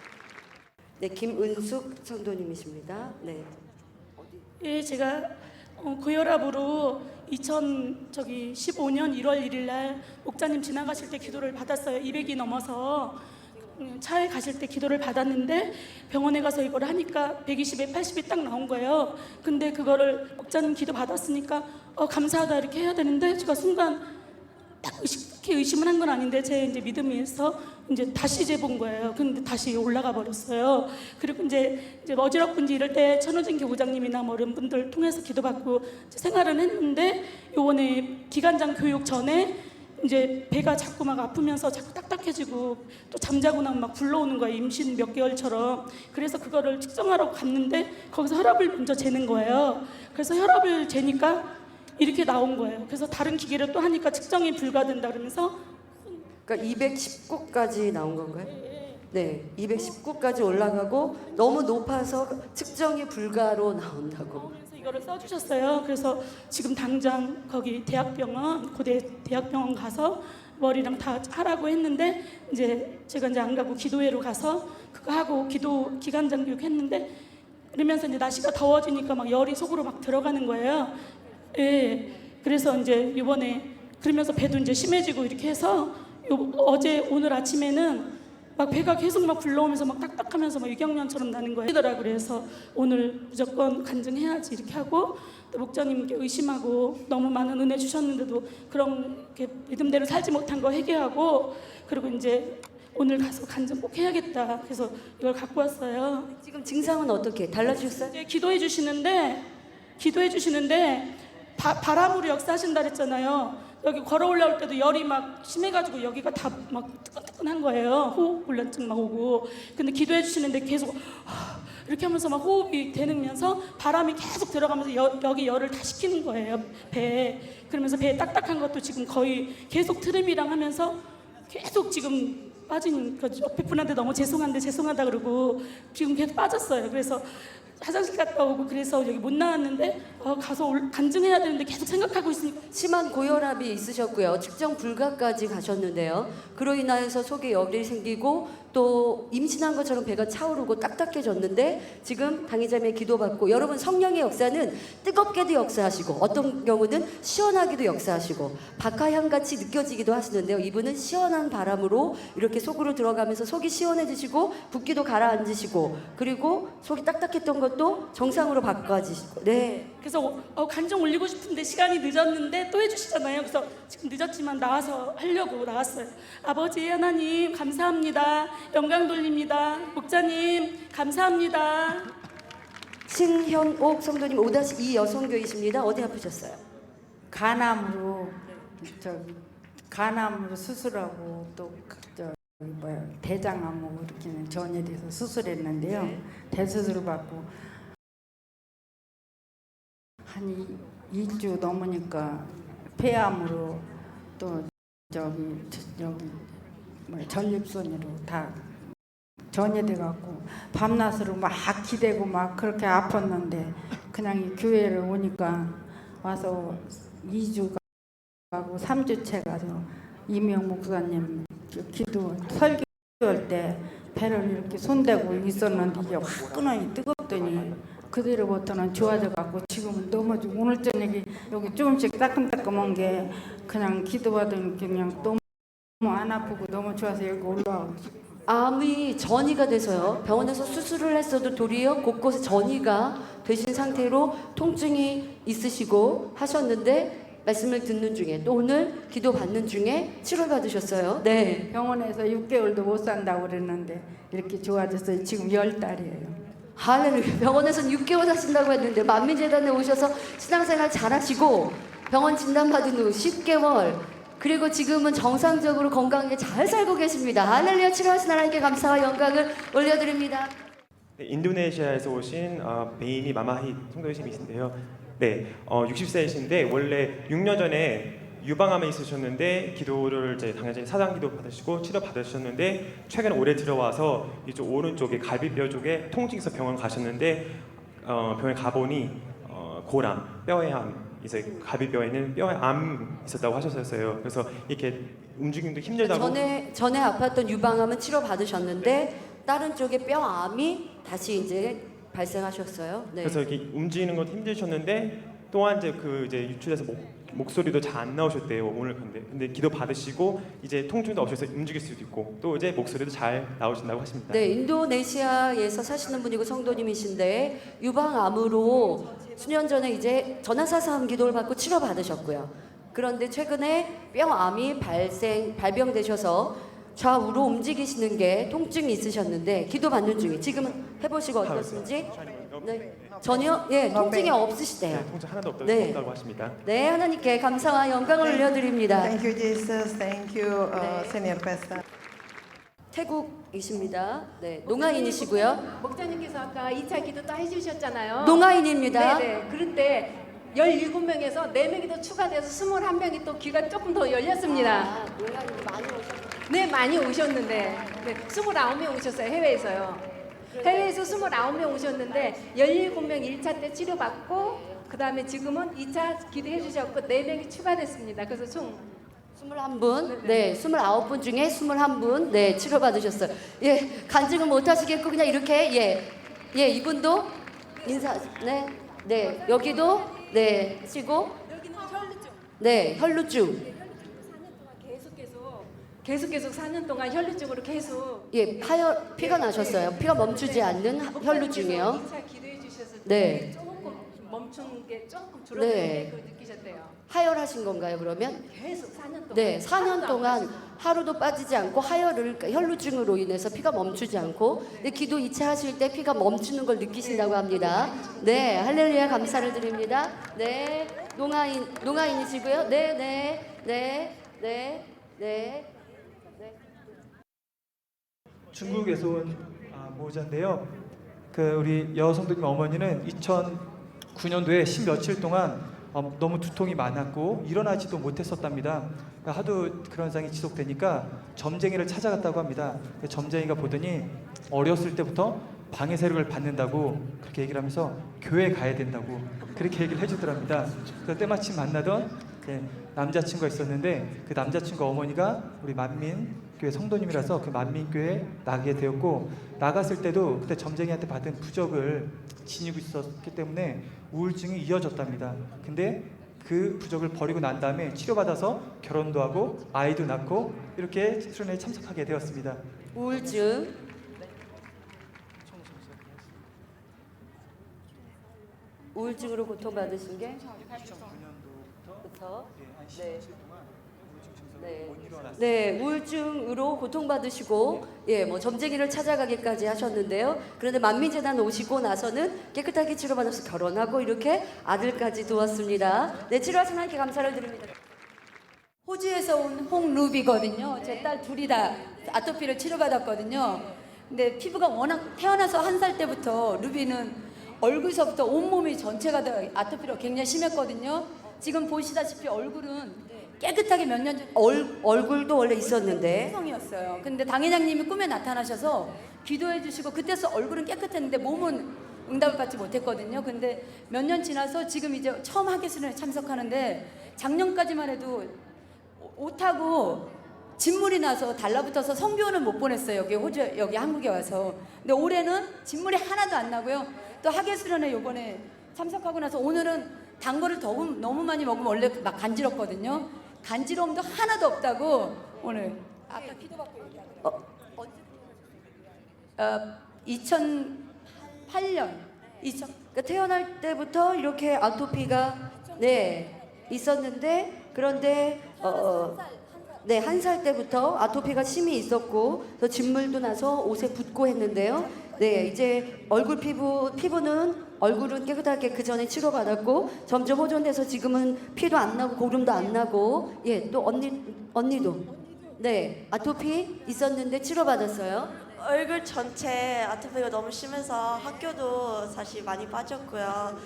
네, 김은숙 성도님이십니다. 네. 예, 제가 고혈압으로 2015년 1월 1일 날 목자님 지나가실 때 기도를 받았어요. 200이 넘어서 차에 가실 때 기도를 받았는데 병원에 가서 이걸 하니까 120에 80이 딱 나온 거예요. 근데 그거를 목자님 기도 받았으니까 감사하다 이렇게 해야 되는데 제가 순간 딱 의심을 한 건 아닌데 제 이제 믿음에서 이제 다시 재본 거예요. 근데 다시 올라가 버렸어요. 그리고 이제 어지럽은지 이럴 때 천호진 교구장님이나 뭐 이런 분들 통해서 기도받고 생활은 했는데 요번에 기간장 교육 전에 이제 배가 자꾸 막 아프면서 자꾸 딱딱해지고 또 잠자고 나면 막 불러오는 거예요. 임신 몇 개월처럼. 그래서 그거를 측정하러 갔는데 거기서 혈압을 먼저 재는 거예요. 그래서 혈압을 재니까 이렇게 나온 거예요. 그래서 다른 기계를 또 하니까 측정이 불가된다 그러면서 그러니까 219까지 나온 건가요? 네, 219까지 올라가고 너무 높아서 측정이 불가로 나온다고. 그래서 이거를 써주셨어요. 그래서 지금 당장 거기 대학병원, 고대 대학병원 가서 머리랑 다 하라고 했는데 이제 제가 이제 안 가고 기도회로 가서 그거 하고 기도 기간장 교육 했는데 그러면서 이제 날씨가 더워지니까 막 열이 속으로 막 들어가는 거예요. 예. 그래서 이제 이번에 그러면서 배도 이제 심해지고 이렇게 해서 어제 오늘 아침에는 막 배가 계속 막 불러오면서 막 딱딱하면서 막 유경련처럼 나는 거예요. 그래서 오늘 무조건 간증해야지 이렇게 하고 또 목자님께 의심하고 너무 많은 은혜 주셨는데도 그런 게 믿음대로 살지 못한 거 회개하고 그리고 이제 오늘 가서 간증 꼭 해야겠다. 그래서 이걸 갖고 왔어요. 지금 증상은 어떻게 달라지셨어요? 이제 기도해 주시는데 바람으로 역사하신다 그랬잖아요. 여기 걸어 올라올 때도 열이 막 심해가지고 여기가 다 막 뜨끈뜨끈한 거예요. 호흡곤란증 막 오고. 근데 기도해 주시는데 계속 이렇게 하면서 막 호흡이 되면서 바람이 계속 들어가면서 여기 열을 다 식히는 거예요. 배에. 그러면서 배에 딱딱한 것도 지금 거의 계속 트림이랑 하면서 계속 지금 빠진 그 옆에 분한테 너무 죄송하다 그러고 지금 계속 빠졌어요. 그래서 화장실 갔다 오고 그래서 여기 못 나왔는데 가서 간증해야 되는데 계속 생각하고 있으니까 심한 고혈압이 있으셨고요. 측정 불가까지 가셨는데요. 그로 인하여서 속에 열이 생기고 또 임신한 것처럼 배가 차오르고 딱딱해졌는데 지금 당의자매의 기도받고 여러분 성령의 역사는 뜨겁게도 역사하시고 어떤 경우는 시원하게도 역사하시고 박하향같이 느껴지기도 하시는데요. 이분은 시원한 바람으로 이렇게 속으로 들어가면서 속이 시원해지시고 붓기도 가라앉으시고 그리고 속이 딱딱했던 것도 정상으로 바꿔지시고 네. 그래서 간증 올리고 싶은데 시간이 늦었는데 또 해주시잖아요. 그래서 지금 늦었지만 나와서 하려고 나왔어요. 아버지 하나님 감사합니다. 영광 돌립니다. 목자님 감사합니다. 신현옥 성도님 5-2 여성교이십니다. 어디 아프셨어요? 간암으로 수술하고 또 대장암으로 이렇게 전이돼서 수술했는데요. 네. 대수술 받고 한 2주 넘으니까 폐암으로 또 전립선으로 다 전이돼 갖고 밤낮으로 막 기대고 막 그렇게 아팠는데 그냥 이 교회를 오니까 와서 2주 가고 3주째 가서 이명 목사님 기도 설교할 때 배를 이렇게 손대고 있었는데 이게 화끈하게 뜨겁더니 그대로부터는 좋아져 갖고 지금은 너무 오늘 저녁에 여기 조금씩 따끔따끔한 게 그냥 기도받으니 그냥 너무 안 아프고 너무 좋아서 여기 올라오고 암이 전이가 돼서요. 병원에서 수술을 했어도 도리어 곳곳에 전이가 되신 상태로 통증이 있으시고 하셨는데 말씀을 듣는 중에 또 오늘 기도 받는 중에 치료 받으셨어요. 네. 병원에서 6개월도 못 산다고 그랬는데 이렇게 좋아져서 지금 10달이에요. 할렐루야. 병원에서는 6개월 하신다고 했는데 만민재단에 오셔서 신앙생활 잘하시고 병원 진단받은 후 10개월 그리고 지금은 정상적으로 건강하게 잘 살고 계십니다. 할렐루야. 치료하신 하나님께 감사와 영광을 올려드립니다. 네, 인도네시아에서 오신 베이니 마마히 성도님이신데요. 네, 60세이신데 원래 6년 전에 유방암에 있으셨는데 기도를 이제 당연히 사상기도 받으시고 치료 받으셨는데 최근 올해 들어와서 이쪽 오른쪽에 갈비뼈 쪽에 통증이 있어 병원 가셨는데 병원에 가보니 고람, 뼈의 암 이제 갈비뼈에는 뼈에 암 있었다고 하셨어요. 그래서 이렇게 움직임도 힘들다고. 전에 아팠던 유방암은 치료 받으셨는데 다른 쪽에 뼈암이 다시 이제 발생하셨어요. 네. 그래서 이렇게 움직이는 것도 힘드셨는데 또한 이제 유출돼서 목소리도 잘 안 나오셨대요. 오늘 근데 기도 받으시고 이제 통증도 없어서 움직일 수도 있고 또 이제 목소리도 잘 나오신다고 하십니다. 네, 인도네시아에서 사시는 분이고 성도님이신데 유방암으로 수년 전에 이제 전화사상 기도를 받고 치료 받으셨고요. 그런데 최근에 뼈암이 발병되셔서 좌우로 움직이시는 게 통증이 있으셨는데 기도 받는 중에 지금은 해보시고 어떻습니까? 네, 전혀 통증이 없으시대요. 네, 통증 하나도 없다고 하십니다. 네, 하나님께 감사와 영광을 올려드립니다. Thank you, Jesus. Thank you, Senior Pastor. 태국이십니다. 네, 농아인이시고요. 목자님께서 아까 2차 기도 또 해주셨잖아요. 농아인입니다. 네네. 그런데 17명에서 4명이 더 추가돼서 21명이 또 귀가 조금 더 열렸습니다. 네, 많이 오셨는데 네, 29명 오셨어요. 해외에서요. 해외에서 29명 오셨는데 17명 1차 때 치료받고 그 다음에 지금은 2차 기도해 주셨고 4명이 추가됐습니다. 그래서 총 21분, 네, 29분 중에 21분, 네, 치료받으셨어요. 예, 간증은 못 하시겠고, 그냥 이렇게, 예, 이분도 인사, 네, 여기도, 네, 치고, 네, 혈루증. 계속 4년 동안 혈루증으로 계속 예, 피가 나셨어요. 피가 멈추지 않는 혈루증이에요. 2차 기도해 주셨을 때 네. 조금 멈춘 게 조금 줄었는데 네. 그걸 느끼셨대요. 하혈하신 건가요, 그러면? 계속 4년 동안. 네, 4년 동안 하루도 빠지지 않고 그러니까 혈루증으로 인해서 피가 멈추지 않고 네, 기도 2차 하실 때 피가 멈추는 걸 느끼신다고 합니다. 네, 할렐루야 감사를 드립니다. 네, 농아인이시고요. 네. 중국에서 온 모자인데요. 그 우리 여성도님 어머니는 2009년도에 10며칠 동안 너무 두통이 많았고 일어나지도 못했었답니다. 그러니까 하도 그런 상이 지속되니까 점쟁이를 찾아갔다고 합니다. 점쟁이가 보더니 어렸을 때부터 방해 세력을 받는다고 그렇게 얘기를 하면서 교회 가야 된다고 그렇게 얘기를 해주더랍니다. 그래서 때마침 만나던 남자친구가 있었는데 그 남자친구 어머니가 우리 만민교회 성도님이라서 그 만민교회에 나가게 되었고 나갔을 때도 그때 점쟁이한테 받은 부적을 지니고 있었기 때문에 우울증이 이어졌답니다. 근데 그 부적을 버리고 난 다음에 치료받아서 결혼도 하고 아이도 낳고 이렇게 수련회에 참석하게 되었습니다. 우울증으로 고통받으신 게 2009년도부터 네, 우울증으로 고통받으시고 뭐 점쟁이를 찾아가기까지 하셨는데요. 그런데 만민재단 오시고 나서는 깨끗하게 치료받아서 결혼하고 이렇게 아들까지 두었습니다. 네, 치료하신 하나님께 감사를 드립니다. 호주에서 온 홍루비거든요. 제 딸 둘이 다 아토피를 치료받았거든요. 근데 피부가 워낙 태어나서 1살 때부터 루비는 얼굴서부터 온몸이 전체가 다 아토피로 굉장히 심했거든요. 지금 보시다시피 얼굴은 깨끗하게 몇 년 전 얼굴도 원래 있었는데 성이었어요. 근데 당회장님이 꿈에 나타나셔서 기도해 주시고 그때서 얼굴은 깨끗했는데 몸은 응답을 받지 못했거든요. 근데 몇 년 지나서 지금 이제 처음 하객수련에 참석하는데 작년까지만 해도 옷하고 진물이 나서 달라붙어서 성교는 못 보냈어요. 여기 한국에 와서. 근데 올해는 진물이 하나도 안 나고요. 또 하객수련회 요번에 참석하고 나서 오늘은 단 거를 너무 많이 먹으면 원래 막 간지럽거든요. 간지러움도 하나도 없다고 오늘 아까 기도받고 얘기하는 2008년 그러니까 태어날 때부터 이렇게 아토피가 있었는데 그런데 1살 때부터 아토피가 심히 있었고 또 진물도 나서 옷에 붙고 했는데요. 네, 이제 피부는 얼굴은 깨끗하게 그 전에 치료받았고 점점 호전돼서 지금은 피도 안 나고 고름도 안 나고 또 언니도 아토피 있었는데 치료받았어요. 얼굴 전체 아토피가 너무 심해서 학교도 사실 많이 빠졌고요.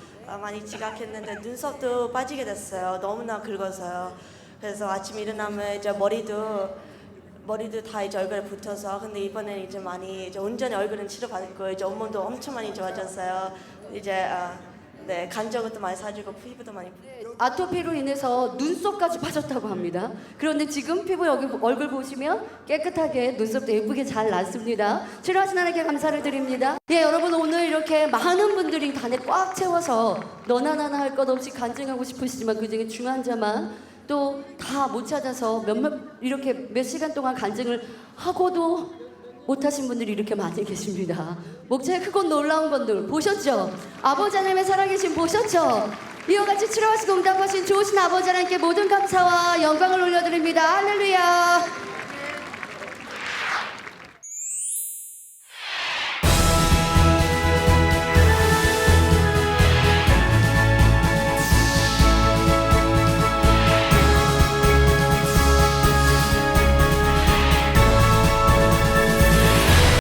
많이 지각했는데 눈썹도 빠지게 됐어요. 너무나 긁어서요. 그래서 아침 일어나면 이제 머리도 다 이제 얼굴에 붙어서 근데 이번에는 이제 많이 이제 온전히 얼굴은 치료받고 이제 온몸도 엄청 많이 좋아졌어요. 이제 간접도 많이 사주고 피부도 많이 아토피로 인해서 눈썹까지 빠졌다고 합니다. 그런데 지금 피부 여기 얼굴 보시면 깨끗하게 눈썹도 예쁘게 잘 났습니다. 치료하신 하나님께 감사를 드립니다. 여러분 오늘 이렇게 많은 분들이 단에 꽉 채워서 너나 나나 할 것 없이 간증하고 싶으시지만 그중에 중환자만 또 다 못 찾아서 이렇게 몇 시간 동안 간증을 하고도 못하신 분들이 이렇게 많이 계십니다. 목차에 크고 놀라운 분들 보셨죠? 아버지 하나님의 살아계신 보셨죠? 이와 같이 치료하시고 응답하신 좋으신 아버지 하나님께 모든 감사와 영광을 올려드립니다. 할렐루야.